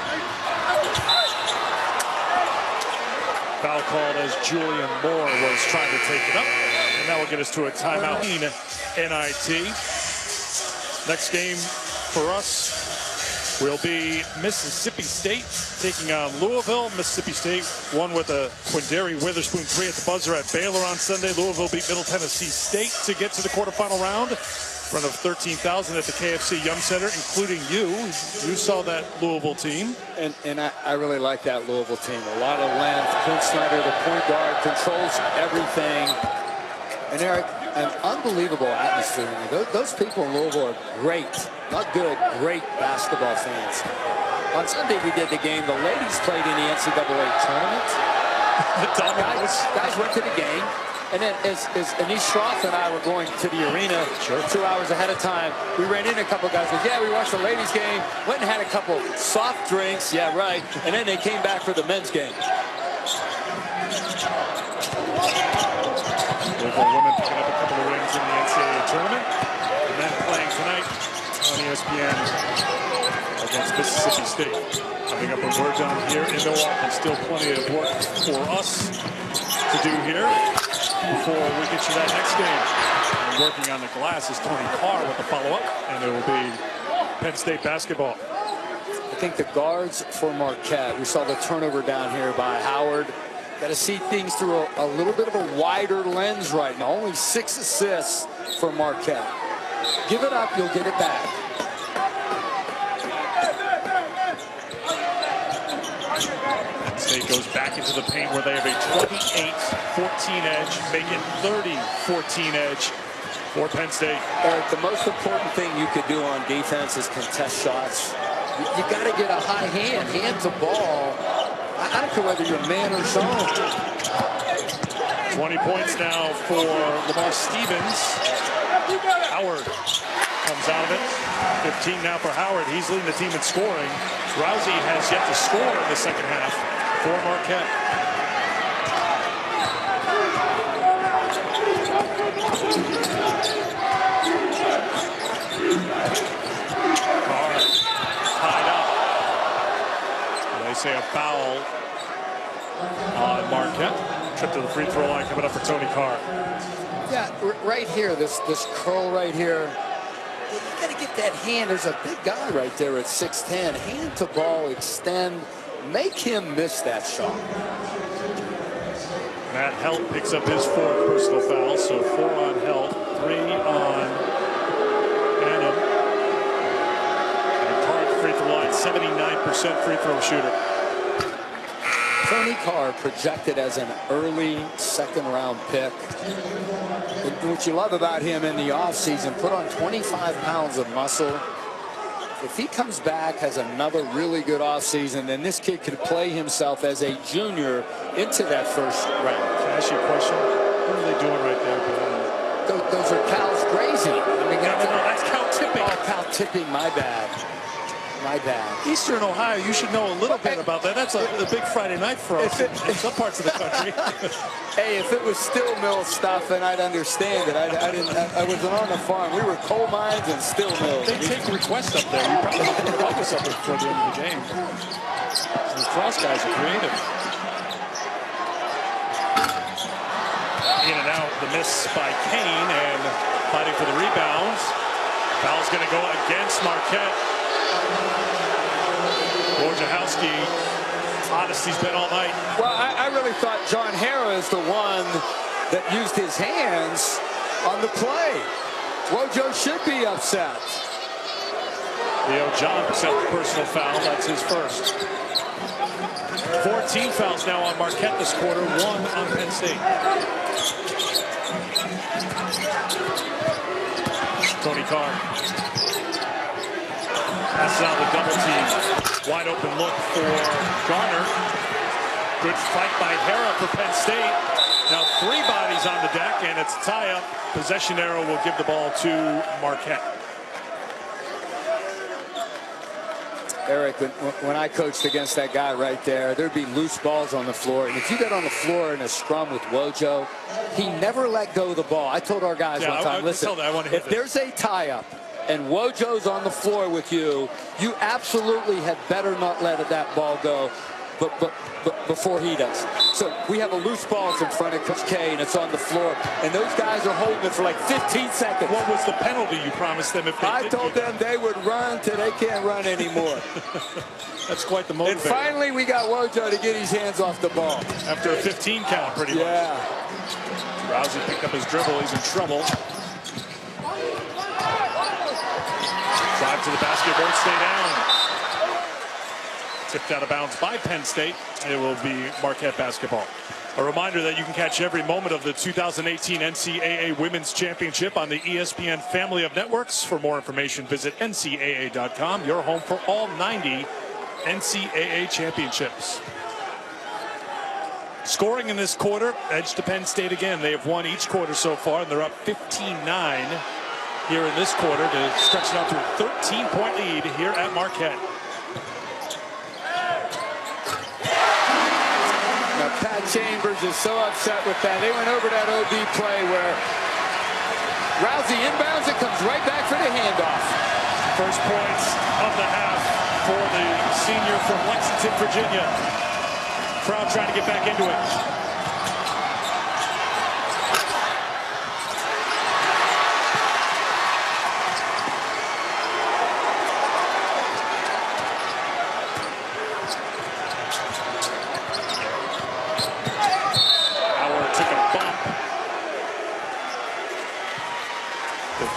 Foul called as Julian Moore was trying to take it up. And that will get us to a timeout. NIT. Next game for us will be Mississippi State taking on Louisville. Mississippi State won with a Quindary Witherspoon 3 at the buzzer at Baylor on Sunday. Louisville beat Middle Tennessee State to get to the quarterfinal round in front of 13,000 at the KFC Yum Center, including you. You saw that Louisville team. And I really like that Louisville team. A lot of length. Clint Snyder, the point guard, controls everything. And Eric, an unbelievable atmosphere. Those people in Louisville are great. Not good, great basketball fans. On Sunday we did the game. The ladies played in the NCAA tournament. Guys went to the game. And then as Anish Shroff and I were going to the arena 2 hours ahead of time, we ran into a couple guys who said, yeah, we watched the ladies game, went and had a couple soft drinks, yeah, right, and then they came back for the men's game. Louisville women picking up a couple of wins in the NCAA tournament. And then playing tonight on ESPN against Mississippi State. Coming up when we're done here in Milwaukee. Still plenty of work for us to do here before we get you that next game. And working on the glass is Tony Carr with the follow-up, and it will be Penn State basketball. I think the guards for Marquette, we saw the turnover down here by Howard. Got to see things through a little bit of a wider lens right now. Only 6 assists for Marquette. Give it up, you'll get it back. Penn State goes back into the paint where they have a 28-14 edge, make it 30-14 edge for Penn State. Eric, the most important thing you could do on defense is contest shots. You got to get a high hand to ball. I don't care whether you're man or zone. 20 points now for Lamar Stevens. Howard comes out of it. 15 now for Howard. He's leading the team in scoring. Rousey has yet to score in the second half for Marquette. Carr tied up. They say a foul on Marquette. Trip to the free throw line coming up for Tony Carr. Yeah, right here, this curl right here. You got to get that hand. There's a big guy right there at 6'10". Hand to ball, extend, make him miss that shot. Matt Helt picks up his 4th personal foul, so 4 on Helt, 3 on Annam. And Carr free throw line, 79% free throw shooter. Tony Carr projected as an early second-round pick. And what you love about him in the offseason, put on 25 pounds of muscle. If he comes back, has another really good offseason, then this kid could play himself as a junior into that first round. Can I ask you a question? What are they doing right there behind? Those are cows grazing. I mean, No, that's cow tipping. Oh, cow tipping, my bad. My bad. Eastern Ohio, you should know a little bit about that. That's a big Friday night for us in some parts of the country. Hey, if it was steel mill stuff, then I'd understand it. I wasn't on the farm. We were coal mines and steel mills. They take requests up there. You probably have to come up with something before the end of the game. So the cross guys are creative. In and out, the miss by Kane, and fighting for the rebounds Foul's going to go against Marquette. Wojciechowski, hottest he's been all night. Well, I really thought John Harrah is the one that used his hands on the play. Wojo should be upset. Leo John picks up the personal foul. That's his first. 14 fouls now on Marquette this quarter, 1 on Penn State. Tony Carr. Passes out the double team. Wide open look for Garner. Good fight by Harrah for Penn State. Now 3 bodies on the deck, and it's a tie-up. Possession arrow will give the ball to Marquette. Eric, when I coached against that guy right there, there'd be loose balls on the floor. And if you got on the floor in a scrum with Wojo, he never let go of the ball. I told our guys one time, listen, if there's a tie-up and Wojo's on the floor with you, you absolutely had better not let that ball go but before he does. So we have a loose ball in front of Coach K, and it's on the floor, and those guys are holding it for like 15 seconds. What was the penalty you promised them if they I told them they would run till they can't run anymore. That's quite the motivator. And finally, we got Wojo to get his hands off the ball. After a 15 count, pretty much. Yeah. Rousey picked up his dribble. He's in trouble. Drive to the basket, won't stay down. Tipped out of bounds by Penn State. It will be Marquette basketball. A reminder that you can catch every moment of the 2018 NCAA Women's Championship on the ESPN family of networks. For more information, visit ncaa.com, your home for all 90 NCAA championships. Scoring in this quarter, edge to Penn State again. They have won each quarter so far, and they're up 15-9 here in this quarter to stretch it out to a 13-point lead here at Marquette. Now, Pat Chambers is so upset with that. They went over that OB play where Rousey inbounds, it comes right back for the handoff. First points of the half for the senior from Lexington, Virginia. Crowd trying to get back into it.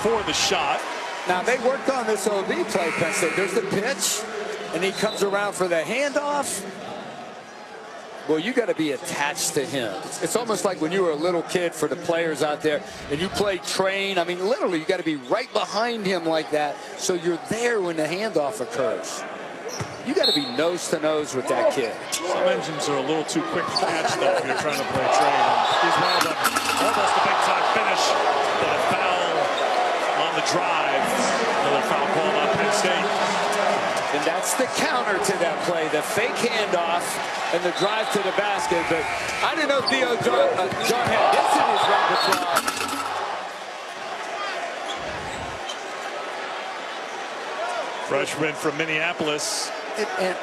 For the shot. Now they worked on this OB play, Penn State. There's the pitch, and he comes around for the handoff. Well, you got to be attached to him. It's almost like when you were a little kid for the players out there, and you play train. I mean, literally, you got to be right behind him like that, so you're there when the handoff occurs. You got to be nose to nose with that kid. Some engines are a little too quick to catch, though, if you're trying to play train. He's one of them. Almost a big-time finish, but a foul on the drive. Another foul called on Penn State. And that's the counter to that play, the fake handoff and the drive to the basket. But I didn't know Theo John had this in his repertoire. Freshman from Minneapolis.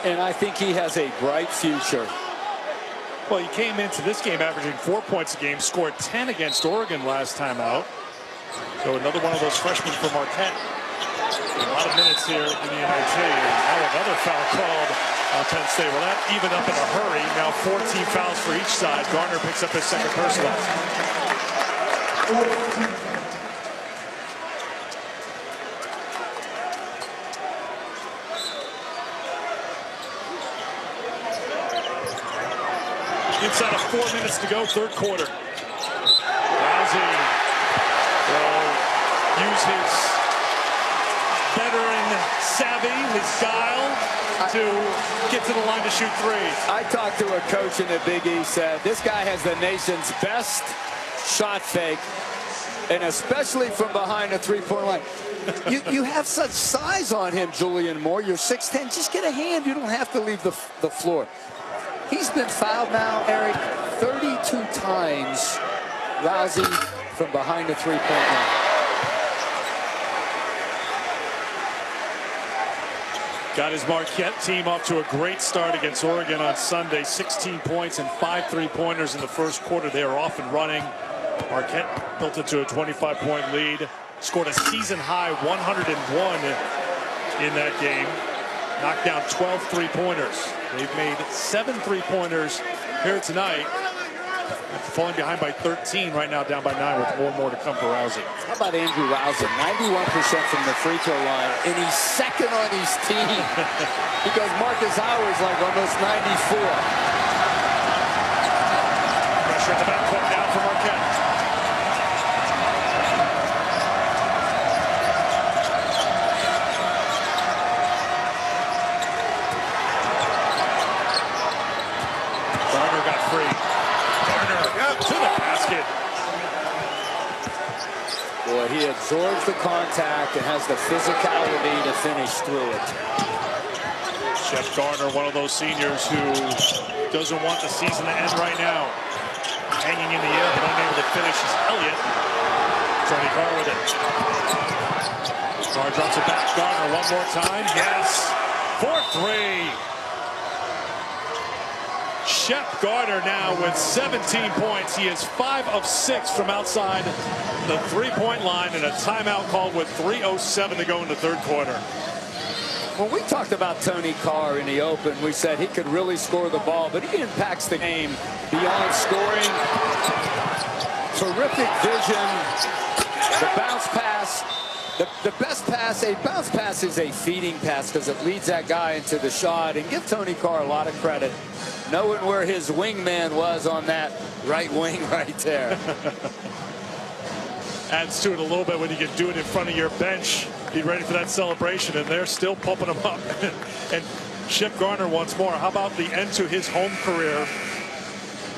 And I think he has a bright future. Well, he came into this game averaging 4 points a game, scored 10 against Oregon last time out. So another one of those freshmen from Marquette. A lot of minutes here in the NIT. And now another foul called on Penn State. Well, that evened up in a hurry. Now 14 fouls for each side. Garner picks up his second personal. Inside of 4 minutes to go, third quarter. Rousey will use his veteran savvy, his guile, to get to the line to shoot threes. I talked to a coach in the Big East, said this guy has the nation's best shot fake, and especially from behind the three-point line. You have such size on him, Julian Moore. You're 6'10". Just get a hand. You don't have to leave the floor. He's been fouled now, Eric, 32 times. Rousey from behind the three-point line. Got his Marquette team off to a great start against Oregon on Sunday. 16 points and 5 three-pointers in the first quarter. They are off and running. Marquette built it to a 25-point lead. scored a season-high 101 in that game. Knocked down 12 three-pointers. They've made 7 three-pointers here tonight. Falling behind by 13 right now, down by 9 with more to come for Rousey. How about Andrew Rousey? 91% from the free throw line, and he's second on his team because Marcus Howard's like almost 94. Pressure at the backcourt now for Marquette. Garner got free. To the basket. Boy, he absorbs the contact and has the physicality to finish through it. Shep Garner, one of those seniors who doesn't want the season to end right now. Hanging in the air, but unable to finish is Elliott. Tony Carr with it. Carr drops it back. Garner one more time. Yes. 4-3. Shep Garner now with 17 points. He is 5 of 6 from outside the three-point line, and a timeout called with 3:07 to go in the third quarter. When we talked about Tony Carr in the open, we said he could really score the ball, but he impacts the game beyond scoring. Terrific vision, the bounce pass. The best pass, a bounce pass is a feeding pass because it leads that guy into the shot. And give Tony Carr a lot of credit, knowing where his wingman was on that right wing right there. Adds to it a little bit when you can do it in front of your bench. Be ready for that celebration, and they're still pumping him up. And Shep Garner once more. How about the end to his home career?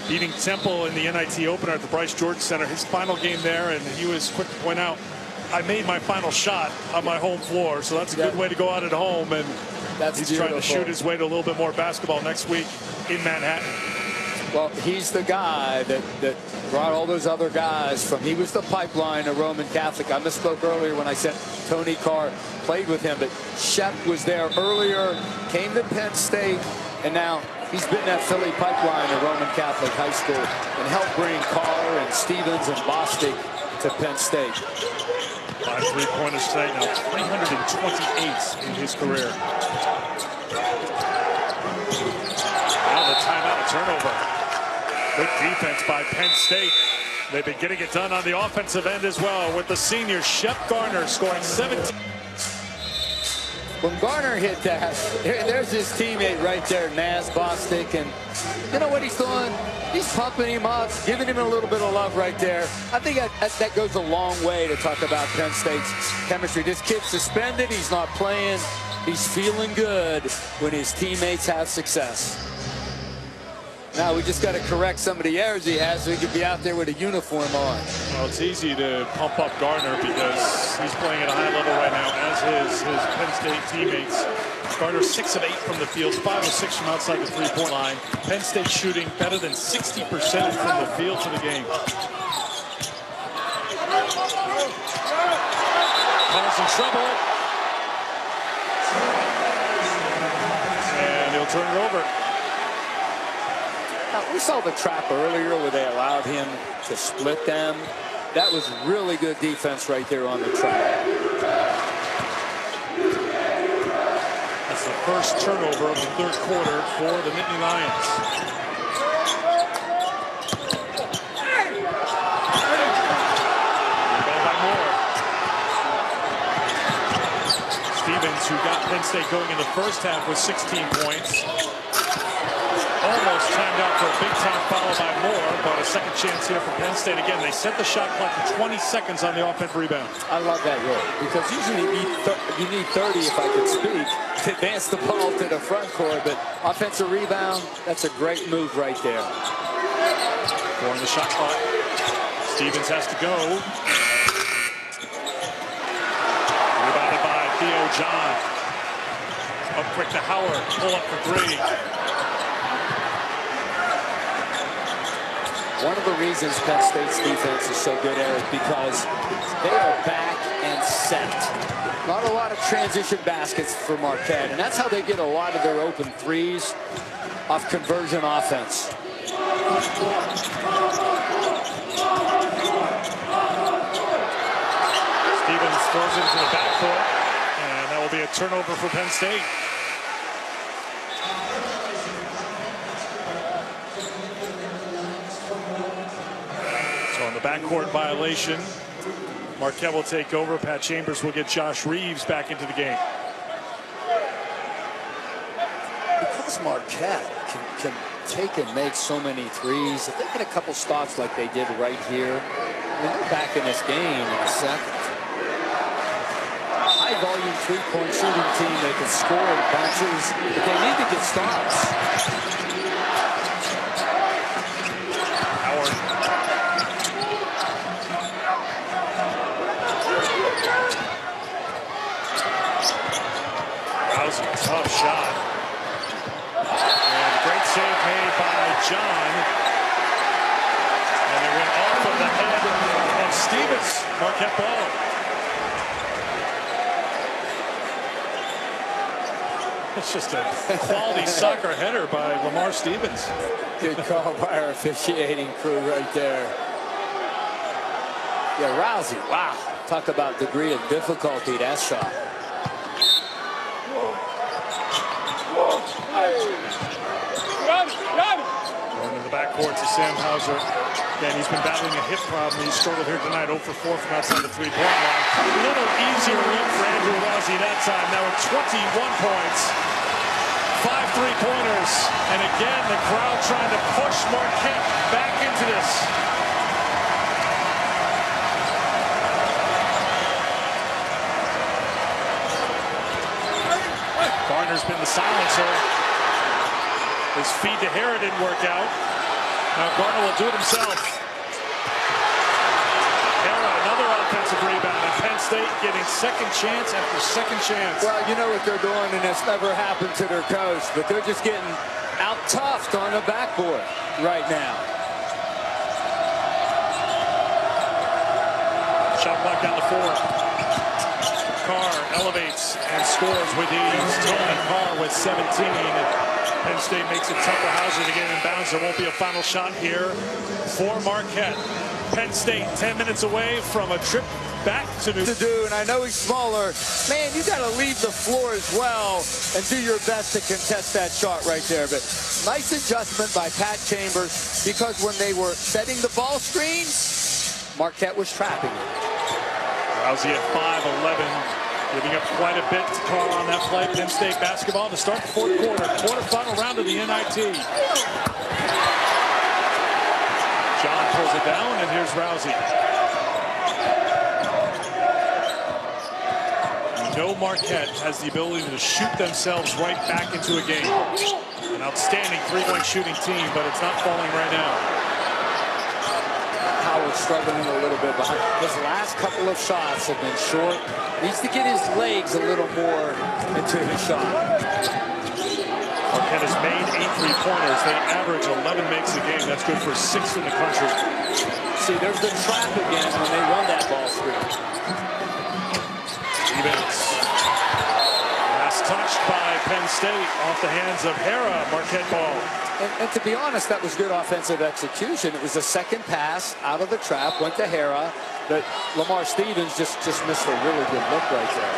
Beating Temple in the NIT opener at the Bryce George Center. His final game there, and he was quick to point out, I made my final shot on my home floor, so that's a good way to go out at home. And he's trying to shoot his way to a little bit more basketball next week in Manhattan. Well, he's the guy that brought all those other guys from. He was the pipeline of Roman Catholic. I misspoke earlier when I said Tony Carr played with him, but Shep was there earlier, came to Penn State, and now he's been that Philly pipeline of Roman Catholic High School and helped bring Carr and Stevens and Bostic to Penn State. 5 three-pointers tonight, now 328 in his career. Now the timeout, a turnover. Good defense by Penn State. They've been getting it done on the offensive end as well, with the senior Shep Garner scoring 17. When Garner hit that, there's his teammate right there, Naz Bostic, and you know what he's doing? He's pumping him up, giving him a little bit of love right there. I think that goes a long way to talk about Penn State's chemistry. This kid's suspended. He's not playing. He's feeling good when his teammates have success. Now we just got to correct some of the errors he has so he could be out there with a uniform on. Well, it's easy to pump up Garner because he's playing at a high level right now, as his Penn State teammates. Garner 6 of 8 from the field, 5 of 6 from outside the three-point line. Penn State shooting better than 60% from the field for the game. Connors in trouble. And he'll turn it over. Now, we saw the trap earlier where they allowed him to split them. That was really good defense right there on the trap. That's the first turnover of the third quarter for the Nittany Lions. Ball by Moore. Stevens, who got Penn State going in the first half with 16 points. Almost timed out for a big-time foul by Moore, but a second chance here for Penn State. Again, they set the shot clock to 20 seconds on the offensive rebound. I love that rule because usually you need 30, if I could speak, to advance the ball to the front court, but offensive rebound, that's a great move right there. Pouring the shot clock. Stevens has to go. Rebounded by Theo John. Up quick to Howard. Pull up for 3. One of the reasons Penn State's defense is so good, Eric, because they are back and set. Not a lot of transition baskets for Marquette, and that's how they get a lot of their open threes off conversion offense. Stevens to the backcourt, and that will be a turnover for Penn State. So on the backcourt violation, Marquette will take over. Pat Chambers will get Josh Reeves back into the game. Because Marquette can take and make so many threes, if they get a couple stops like they did right here, I mean, they're back in this game in a second. High volume three-point shooting team, they can score in bunches, but they need to get stops. Howard. Rousey, tough shot. And a great save made by John. And it went off of the head of Stevens. Marquette ball. It's just a quality soccer header by Lamar Stevens. Good call by our officiating crew right there. Yeah, Rousey, wow. Talk about degree of difficulty, that shot. Going to the backcourt to Sam Hauser. Again, he's been battling a hip problem. He struggled here tonight, 0 for 4 from outside the three-point line. A little easier look for Andrew Rousey that time. Now with 21 points, 5 3-pointers. And again, the crowd trying to push Marquette back into this. Garner's been the silencer. His feed to Hara didn't work out. Now Garner will do it himself. Hara, another offensive rebound. And Penn State getting second chance after second chance. Well, you know what they're doing, and it's never happened to their coach, but they're just getting out-toughed on the backboard right now. Shot clock down to 4. Carr elevates and scores with ease. Tony Carr with 17. Penn State makes it tougher. Hauser to get in bounds. There won't be a final shot here for Marquette. Penn State 10 minutes away from a trip back to New York. And I know he's smaller. Man, you got to leave the floor as well and do your best to contest that shot right there. But nice adjustment by Pat Chambers, because when they were setting the ball screens, Marquette was trapping it. Rousey at 5'11", giving up quite a bit to Carr on that play. Penn State basketball to start the fourth quarter. Quarterfinal round of the NIT. John pulls it down, and here's Rousey. You know Marquette has the ability to shoot themselves right back into a game. An outstanding three-point shooting team, but it's not falling right now. Howard struggling a little bit behind. His last couple of shots have been short. Needs to get his legs a little more into his shot. Marquette has made 8 3-pointers. They average 11 makes a game. That's good for 6th in the country. See, there's the trap again when they run that ball screen. Stevens. Last touched by Penn State off the hands of Hara. Marquette ball. And to be honest, that was good offensive execution. It was a second pass out of the trap, went to Hara, but Lamar Stevens just missed a really good look right there.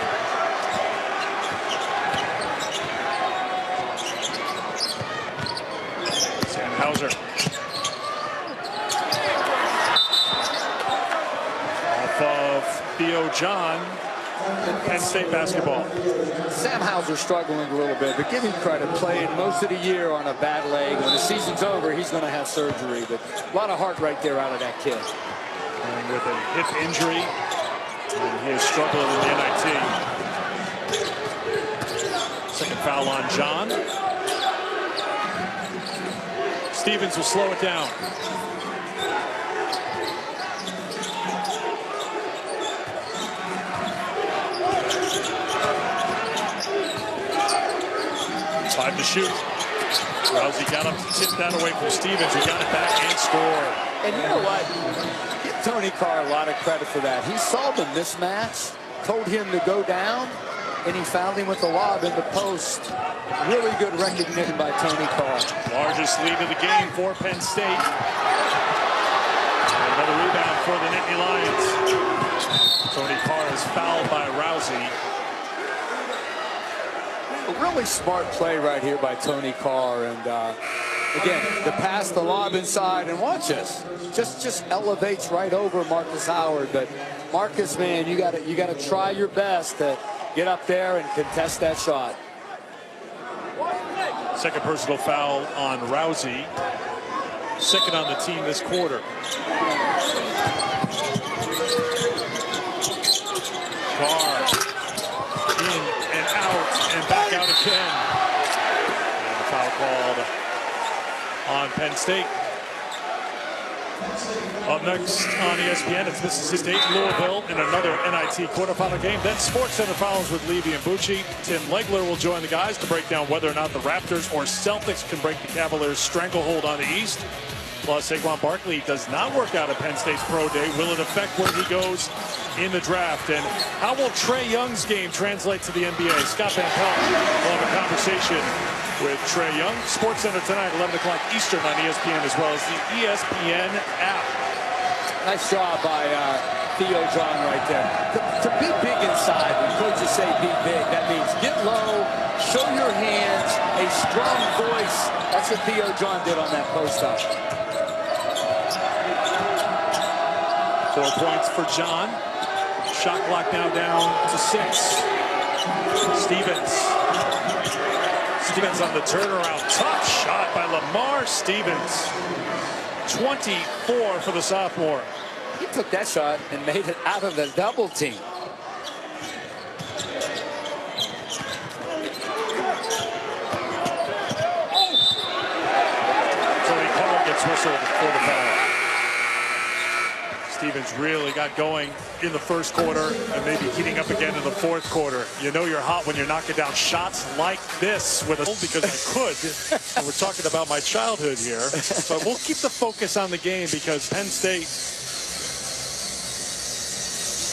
Sam Hauser. Off of Theo John. Penn State basketball. Sam Hauser struggling a little bit, but give him credit. Playing most of the year on a bad leg. When the season's over, he's going to have surgery. But a lot of heart right there out of that kid. And with a hip injury, and he has struggled in the NIT. Second foul on John. Stevens will slow it down. Five to shoot. Rousey got up to tip that away from Stevens. He got it back and scored. And you know what? Give Tony Carr a lot of credit for that. He saw the mismatch, told him to go down, and he found him with the lob in the post. Really good recognition by Tony Carr. Largest lead of the game for Penn State. And Another rebound for the Nittany Lions. Tony Carr is fouled by Rousey. A really smart play right here by Tony Carr, and again, the pass, the lob inside, and watch this. Just elevates right over Marcus Howard. But Marcus, man, you got to try your best to get up there and contest that shot. Second personal foul on Rousey. Second on the team this quarter. Carr in and out and back out again. And the foul called on Penn State. Up next on ESPN, it's Mississippi State Louisville in another NIT quarterfinal game. Then SportsCenter follows with Levy and Bucci. Tim Legler will join the guys to break down whether or not the Raptors or Celtics can break the Cavaliers' stranglehold on the East. Plus, Saquon Barkley does not work out at Penn State's pro day. Will it affect where he goes in the draft? And how will Trae Young's game translate to the NBA? Scott Van Pelt will have a conversation with Trae Young. SportsCenter tonight, 11 o'clock Eastern on ESPN, as well as the ESPN app. Nice job by Theo John right there. To be big inside, when coaches say be big, that means get low, show your hands, a strong voice. That's what Theo John did on that post-up. 4 points for John. Shot clock now down to 6. Stevens on the turnaround. Tough shot by Lamar Stevens. 24 for the sophomore. He took that shot and made it out of the double team. Tony Carr gets whistled for the foul. Stevens really got going in the first quarter and maybe heating up again in the fourth quarter. You know you're hot when you're knocking down shots like this with a because I could. And we're talking about my childhood here. But we'll keep the focus on the game because Penn State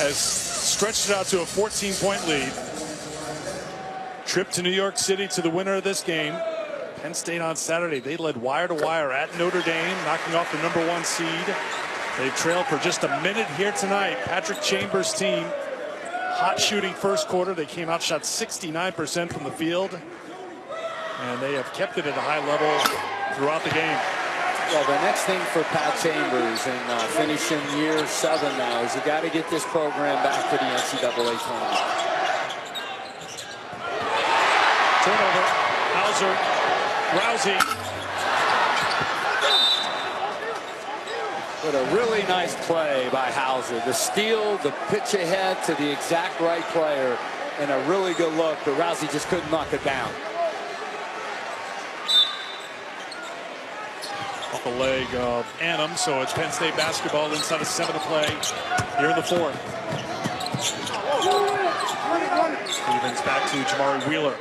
has stretched it out to a 14-point lead. Trip to New York City to the winner of this game. Penn State on Saturday. They led wire to wire at Notre Dame, knocking off the #1 seed. They've trailed for just a minute here tonight. Patrick Chambers' team, hot shooting first quarter. They came out, shot 69% from the field. And they have kept it at a high level throughout the game. Well, the next thing for Pat Chambers in finishing year 7 now is you got to get this program back to the NCAA tournament. Turnover. Hauser. Rousey. But a really nice play by Hauser. The steal, the pitch ahead to the exact right player, and a really good look, but Rousey just couldn't knock it down. Off the leg of Annam, so it's Penn State basketball inside of 7 to play here in the 4th. Stevens back to Jamari Wheeler.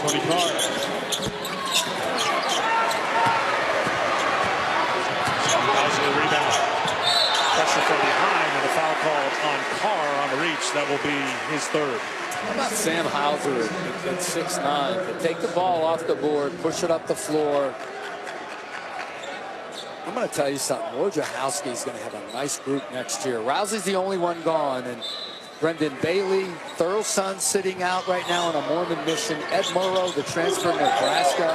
Tony Carr. Hauser the rebound. Pressure from behind and a foul called on Carr on the reach. That will be his 3rd. How about Sam Hauser at 6'9"? To take the ball off the board, push it up the floor. I'm going to tell you something. Wojciechowski is going to have a nice group next year. Rousey's the only one gone, and Brendan Bailey, Thurlson sitting out right now on a Mormon mission. Ed Murrow, the transfer from Nebraska,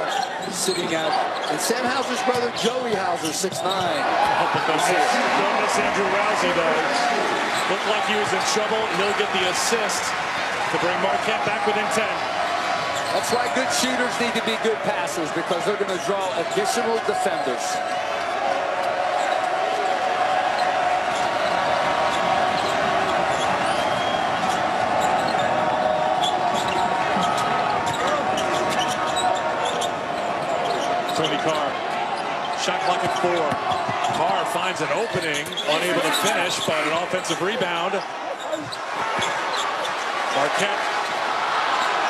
sitting out. And Sam Hauser's brother, Joey Hauser, 6'9". Don't miss Andrew Rousey, though. Looked like he was in trouble. He'll get the assist to bring Marquette back within 10. That's why good shooters need to be good passers, because they're going to draw additional defenders. Tony Carr, shot clock at 4. Carr finds an opening, unable to finish, but an offensive rebound. Marquette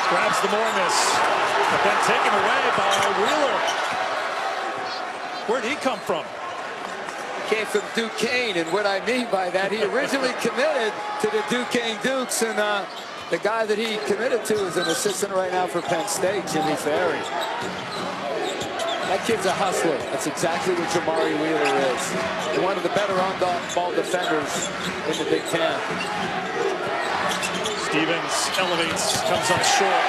grabs the more miss, but then taken away by Wheeler. Where'd he come from? Came from Duquesne, and what I mean by that, he originally committed to the Duquesne Dukes, and The guy that he committed to is an assistant right now for Penn State, Jimmy Ferry. That kid's a hustler. That's exactly what Jamari Wheeler is. And one of the better on-ball defenders in the Big Ten. Stevens elevates, comes up short.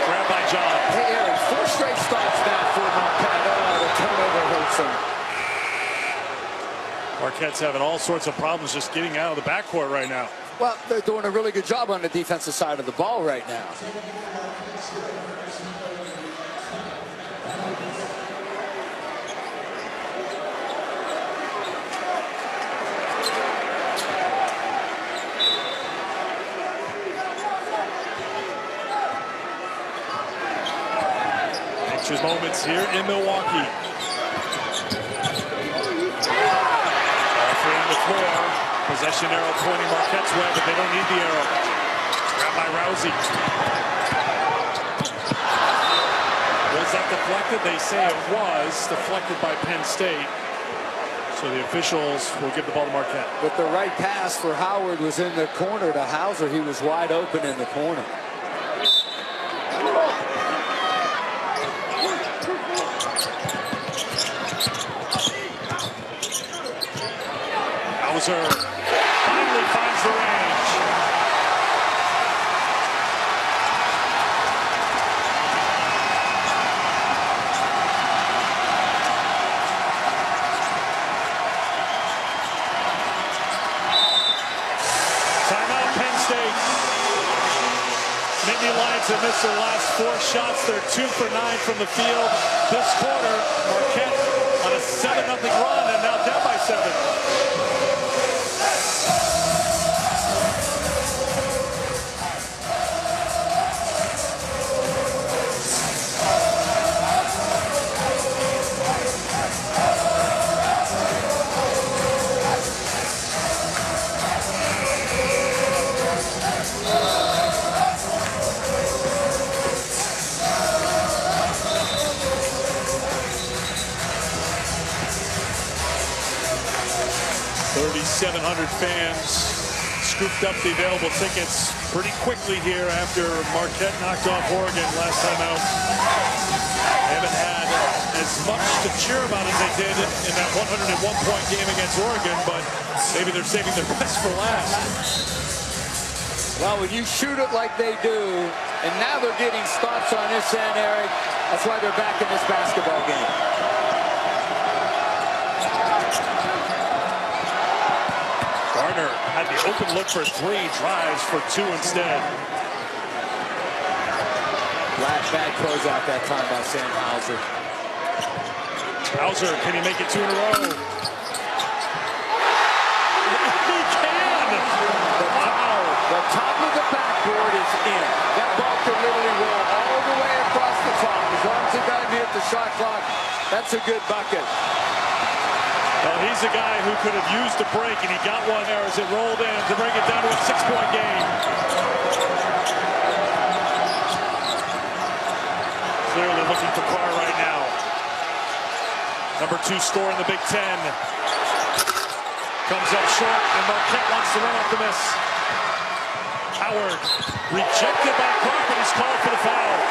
Grab by John. Hey, Aaron, 4 straight stops now for Marquette. The turnover hurts him. Marquette's having all sorts of problems just getting out of the backcourt right now. Well, they're doing a really good job on the defensive side of the ball right now. Pictures moments here in Milwaukee. On the floor. Possession arrow pointing Marquette's way, but they don't need the arrow. Grabbed by Rousey. Was that deflected? They say it was deflected by Penn State. So the officials will give the ball to Marquette. But the right pass for Howard was in the corner to Hauser. He was wide open in the corner. Hauser finally finds the range. Timeout, Penn State. Nittany Lions have missed their last 4 shots. They're 2 for 9 from the field this quarter. Marquette on a 7-0 run and now down by 7. 3,700 fans scooped up the available tickets pretty quickly here after Marquette knocked off Oregon last time out. They haven't had as much to cheer about as they did in that 101-point game against Oregon, but maybe they're saving their best for last. Well, when you shoot it like they do, and now they're getting stops on this end, Eric, that's why they're back in this basketball game. Garner had the open look for 3, drives for 2 instead. Bad closeout that time by Sam Hauser. Hauser, can he make it 2 in a row? He can! Wow! The top of the backboard is in. That ball could literally roll all the way across the top. As long as it doesn't hit the shot clock, that's a good bucket. Well, he's a guy who could have used a break, and he got one there as it rolled in to bring it down to a 6-point game. Clearly looking for Carr right now. Number 2 scorer in the Big Ten. Comes up short, and Marquette wants to run off the miss. Howard rejected by Carr, but he's called for the foul.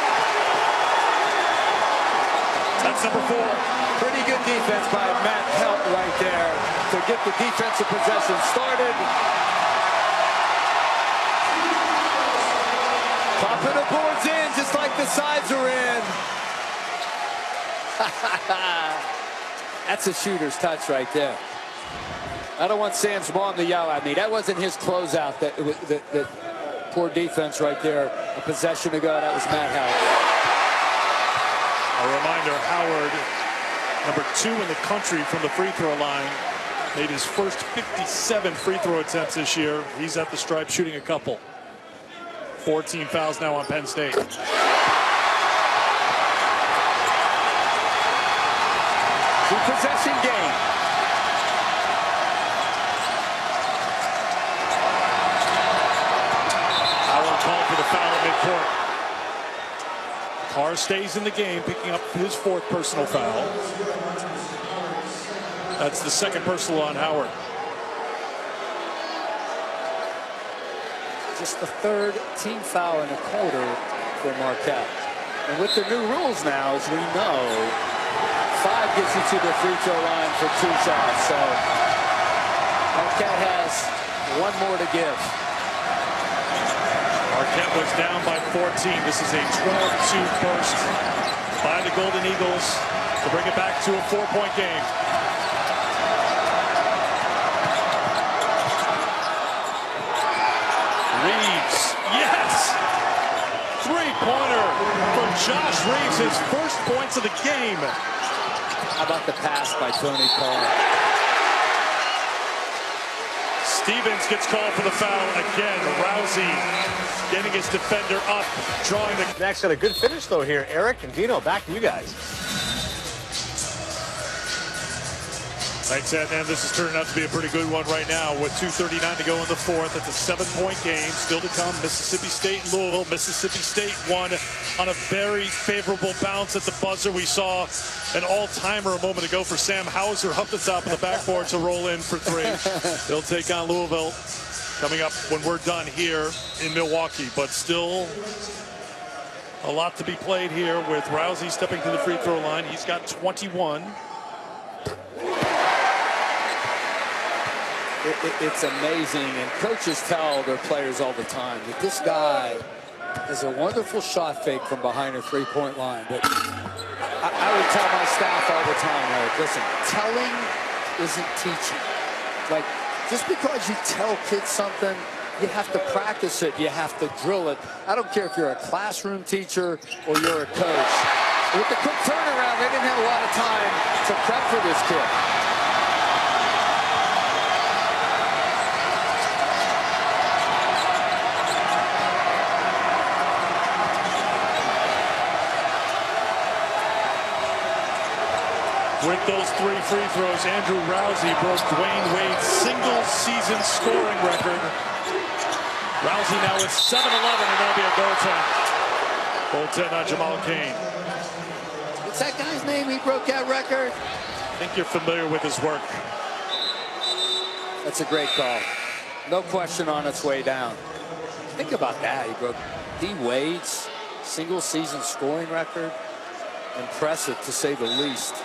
That's number 4. Pretty good defense by Matt Help right there to get the defensive possession started. Top of the board's in, just like the sides are in. That's a shooter's touch right there. I don't want Sam's mom to yell at me. That wasn't his closeout. That poor defense right there. A possession ago, that was Matt Help. A reminder, Howard, number 2 in the country from the free throw line, made his first 57 free throw attempts this year. He's at the stripe shooting a couple. 14 fouls now on Penn State. Two-possession game. Howard called for the foul at midcourt. Carr stays in the game, picking up his 4th personal foul. That's the 2nd personal on Howard. just the third team foul in a quarter for Marquette. And with the new rules now, as we know, 5 gets you to the free throw line for 2 shots. So Marquette has 1 more to give. Marquette was down by 14. This is a 12-2 burst by the Golden Eagles to bring it back to a 4-point game. Reeves, yes! 3-pointer for Josh Reeves, his first points of the game. How about the pass by Tony Carr? Stevens gets called for the foul again. Rousey getting his defender up, drawing the... Max got a good finish, though, here. Eric and Dino, back to you guys. Thanks, Ed. And this is turning out to be a pretty good one right now with 2:39 to go in the 4th. It's a 7-point game. Still to come, Mississippi State and Louisville. Mississippi State won on a very favorable bounce at the buzzer. We saw an all-timer a moment ago for Sam Hauser up the top of the backboard to roll in for 3. They'll take on Louisville coming up when we're done here in Milwaukee. But still a lot to be played here with Rousey stepping to the free throw line. He's got 21. It's amazing, and coaches tell their players all the time that this guy is a wonderful shot fake from behind a 3-point line. But I would tell my staff all the time, Eric, listen, telling isn't teaching. Like, just because you tell kids something, you have to practice it, you have to drill it. I don't care if you're a classroom teacher or you're a coach. With the quick turnaround, they didn't have a lot of time to prep for this kid. With those 3 free throws, Andrew Rousey broke Dwayne Wade's single-season scoring record. Rousey now with 7-11, and that'll be a goal 10. Goal 10 on Jamal Cain. What's that guy's name? He broke that record? I think you're familiar with his work. That's a great call. No question on its way down. Think about that. He broke D. Wade's single-season scoring record. Impressive, to say the least.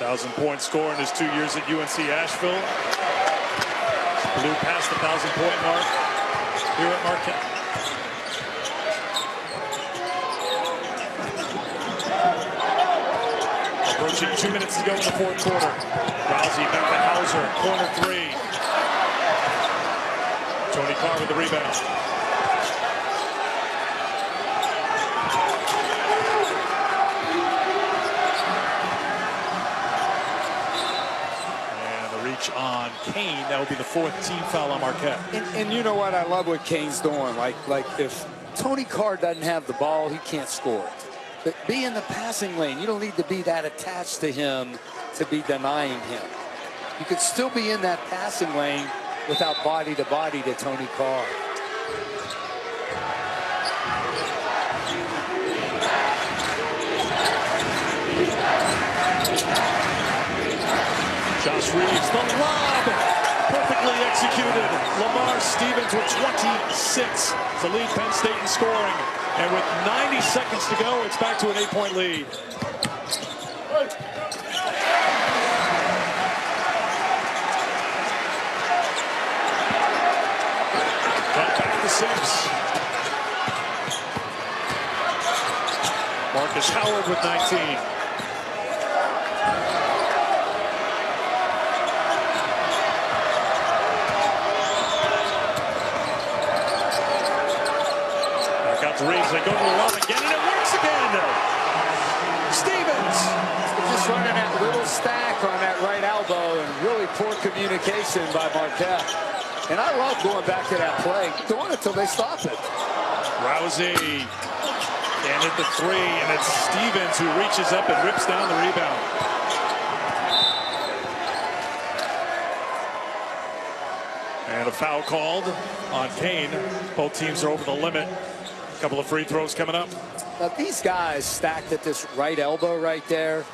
1,000-point score in his 2 years at UNC Asheville. Blew past the 1,000-point mark here at Marquette. Approaching 2 minutes to go in the 4th quarter. Rousey back to Hauser, corner 3. Tony Carr with the rebound. On Cain, that will be the 4th team foul on Marquette. And you know what? I love what Cain's doing. Like if Tony Carr doesn't have the ball, he can't score. But be in the passing lane. You don't need to be that attached to him to be denying him. You could still be in that passing lane without body-to-body to Tony Carr. Josh Reeves, the lob, perfectly executed. Lamar Stevens with 26 to lead Penn State in scoring. And with 90 seconds to go, it's back to an 8-point lead. Cut back to 6. Marcus Howard with 19. Reeves, they go to the lob again, and it works again. Stevens. Just running that little stack on that right elbow, and really poor communication by Marquette. And I love going back to that play, doing it till they stop it. Rousey, and at the 3, and it's Stevens who reaches up and rips down the rebound. And a foul called on Cain. Both teams are over the limit. Couple of free throws coming up. Now these guys stacked at this right elbow right there.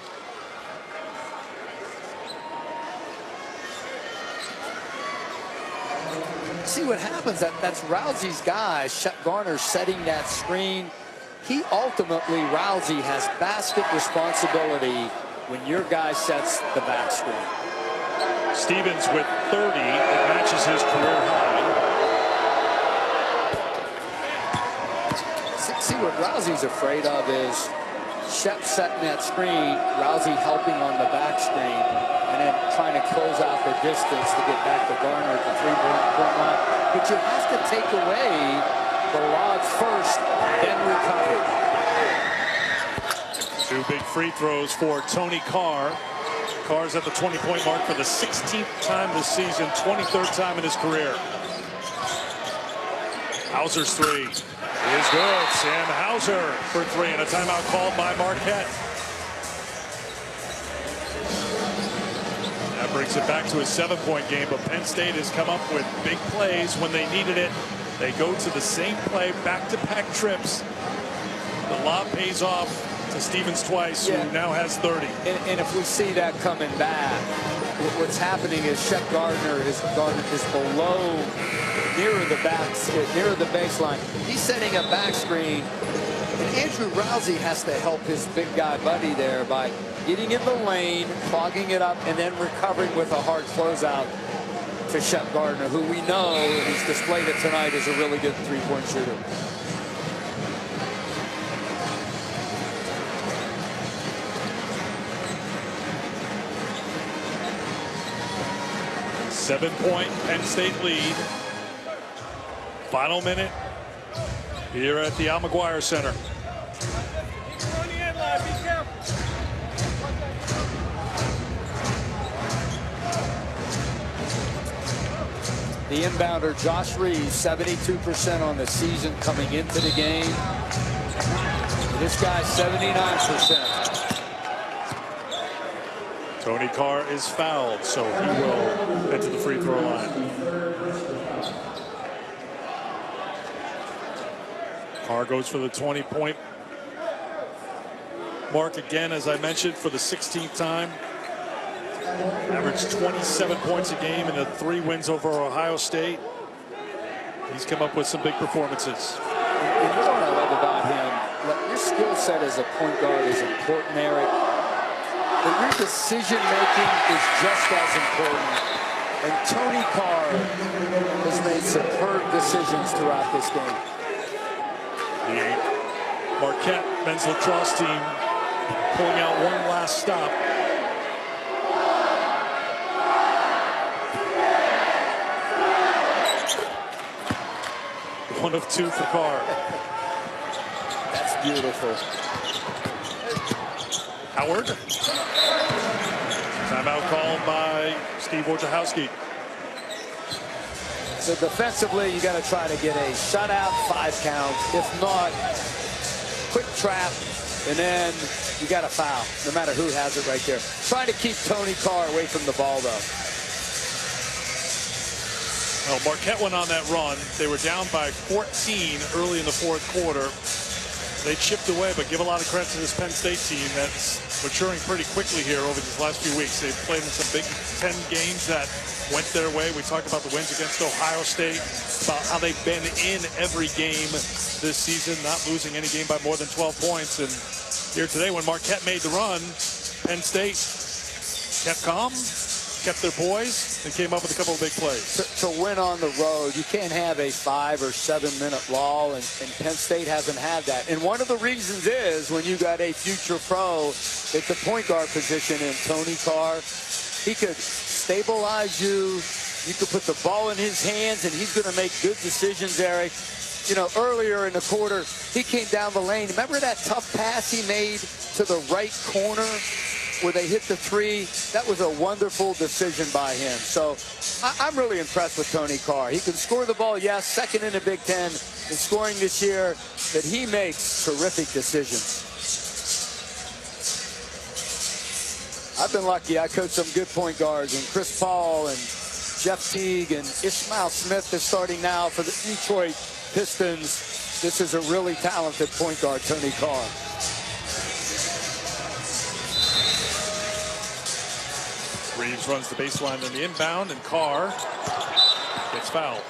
See what happens, that's Rousey's guy, Shep Garner, setting that screen. He ultimately, Rousey has basket responsibility when your guy sets the back screen. Stevens with 30. It matches his career high. See what Rousey's afraid of is Shep setting that screen, Rousey helping on the back screen, and then trying to close out the distance to get back to Garner at the three-point line. But you have to take away the lob first, then recover. 2 big free throws for Tony Carr. Carr's at the 20-point mark for the 16th time this season, 23rd time in his career. Hauser's three is good. Sam Hauser for three, and a timeout called by Marquette. That brings it back to a 7-point game, but Penn State has come up with big plays when they needed it. They go to the same play, back-to-back trips. The lob pays off to Stevens twice, who now has 30. And if we see that coming back, what's happening is Shep Garner is below, nearer the basket, nearer the baseline. He's setting a back screen, and Andrew Rousey has to help his big guy buddy there by getting in the lane, clogging it up, and then recovering with a hard closeout to Shep Garner, who we know, and he's displayed it tonight, is a really good three-point shooter. Seven-point Penn State lead. Final minute here at the Al McGuire Center. The inbounder, Josh Reeves, 72% on the season coming into the game. This guy's 79%. Tony Carr is fouled, so he will head to the free throw line. Carr goes for the 20-point mark again, as I mentioned, for the 16th time. Averaged 27 points a game in the 3 wins over Ohio State. He's come up with some big performances. And you know what I love about him? Your skill set as a point guard is important, Eric. But your decision-making is just as important. And Tony Carr has made superb decisions throughout this game. The Marquette men's lacrosse team pulling out one last stop. One of 2 for Carr. That's beautiful. Howard. Timeout called by Steve Wojciechowski. So defensively, you got to try to get a shutout, 5 count. If not, quick trap, and then you got a foul, no matter who has it right there. Trying to keep Tony Carr away from the ball, though. Well, Marquette went on that run. They were down by 14 early in the 4th quarter. They chipped away, but give a lot of credit to this Penn State team that's maturing pretty quickly here over these last few weeks. They've played in some Big Ten games that went their way. We talked about the wins against Ohio State, about how they've been in every game this season, not losing any game by more than 12 points. And here today, when Marquette made the run, Penn State kept calm, kept their poise, and came up with a couple of big plays. To win on the road, you can't have a 5 or 7 minute lull, and Penn State hasn't had that. And one of the reasons is when you got a future pro at the point guard position in Tony Carr, he could stabilize you. You could put the ball in his hands, and he's going to make good decisions, Eric. You know, earlier in the quarter, he came down the lane. Remember that tough pass he made to the right corner where they hit the 3? That was a wonderful decision by him. So I'm really impressed with Tony Carr. He can score the ball, yes, second in the Big Ten in scoring this year, but he makes terrific decisions. I've been lucky. I coached some good point guards, and Chris Paul and Jeff Teague and Ishmael Smith is starting now for the Detroit Pistons. This is a really talented point guard, Tony Carr. Reeves runs the baseline on the inbound, and Carr gets fouled.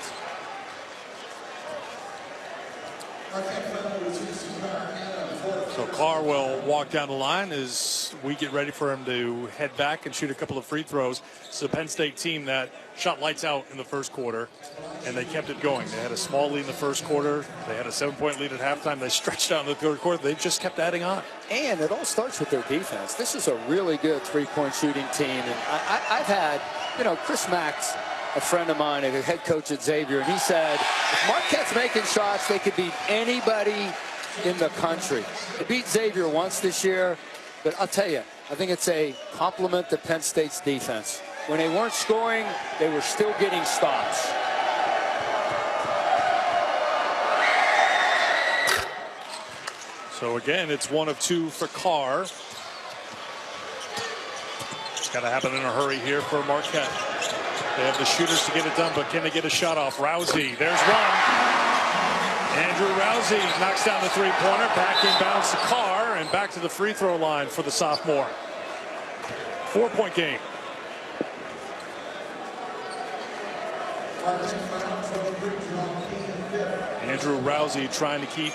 So Carr will walk down the line as we get ready for him to head back and shoot a couple of free throws. It's the Penn State team that shot lights out in the first quarter, and they kept it going. They had a small lead in the first quarter. They had a 7-point lead at halftime. They stretched out in the third quarter. They just kept adding on. And it all starts with their defense. This is a really good three-point shooting team. And I've had, Chris Mack's a friend of mine, a head coach at Xavier, and he said, if Marquette's making shots, they could beat anybody in the country. They beat Xavier once this year, but I'll tell you, I think it's a compliment to Penn State's defense. When they weren't scoring, they were still getting stops. So again, it's 1 of 2 for Carr. It's got to happen in a hurry here for Marquette. They have the shooters to get it done, but can they get a shot off? Rousey, there's one. Andrew Rousey knocks down the three-pointer, back inbounds to Carr, and back to the free throw line for the sophomore. 4-point game. Andrew Rousey trying to keep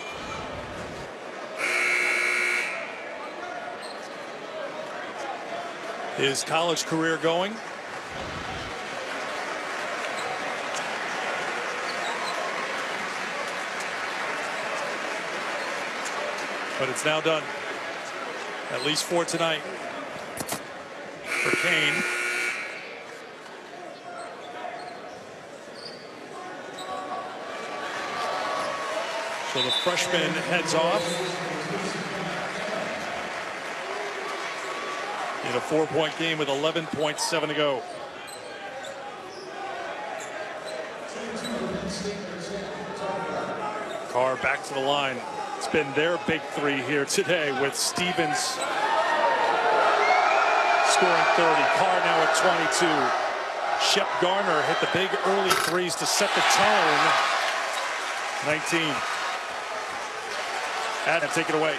his college career going. But it's now done, at least for tonight, for Kane. So the freshman heads off in a 4-point game with 11.7 to go. Carr back to the line. It's been their big three here today, with Stevens scoring 30. Carr now at 22. Shep Garner hit the big early threes to set the tone. 19. Adam, take it away.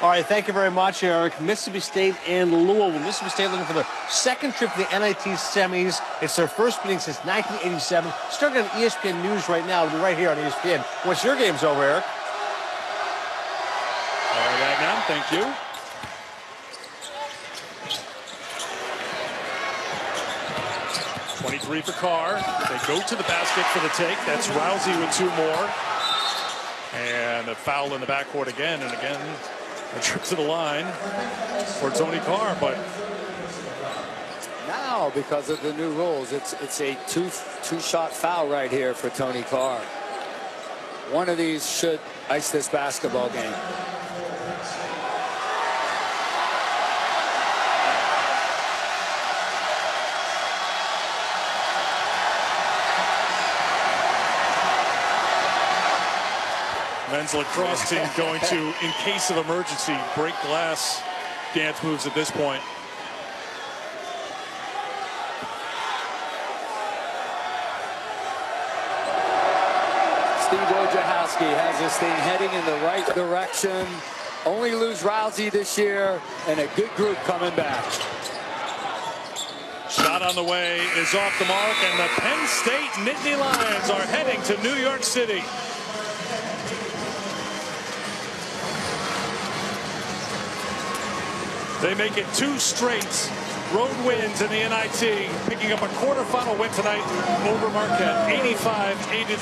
All right, thank you very much, Eric. Mississippi State and Louisville. Mississippi State looking for their second trip to the NIT semis. It's their first meeting since 1987. Starting on ESPN News right now. It'll be right here on ESPN. Once your game's over, Eric. All right, Adnan, thank you. .23 for Carr. They go to the basket for the take. That's Rousey with 2 more. And a foul in the backcourt again. And again, a trip to the line for Tony Carr. But now, because of the new rules, it's a two-shot foul right here for Tony Carr. One of these should ice this basketball game. men's lacrosse team going to, in case of emergency, break glass dance moves at this point. Steve Wojciechowski has this thing heading in the right direction. Only lose Rousey this year, and a good group coming back. Shot on the way is off the mark, and the Penn State Nittany Lions are heading to New York City. They make it 2 straight road wins in the NIT, picking up a quarterfinal win tonight over Marquette, 85-80.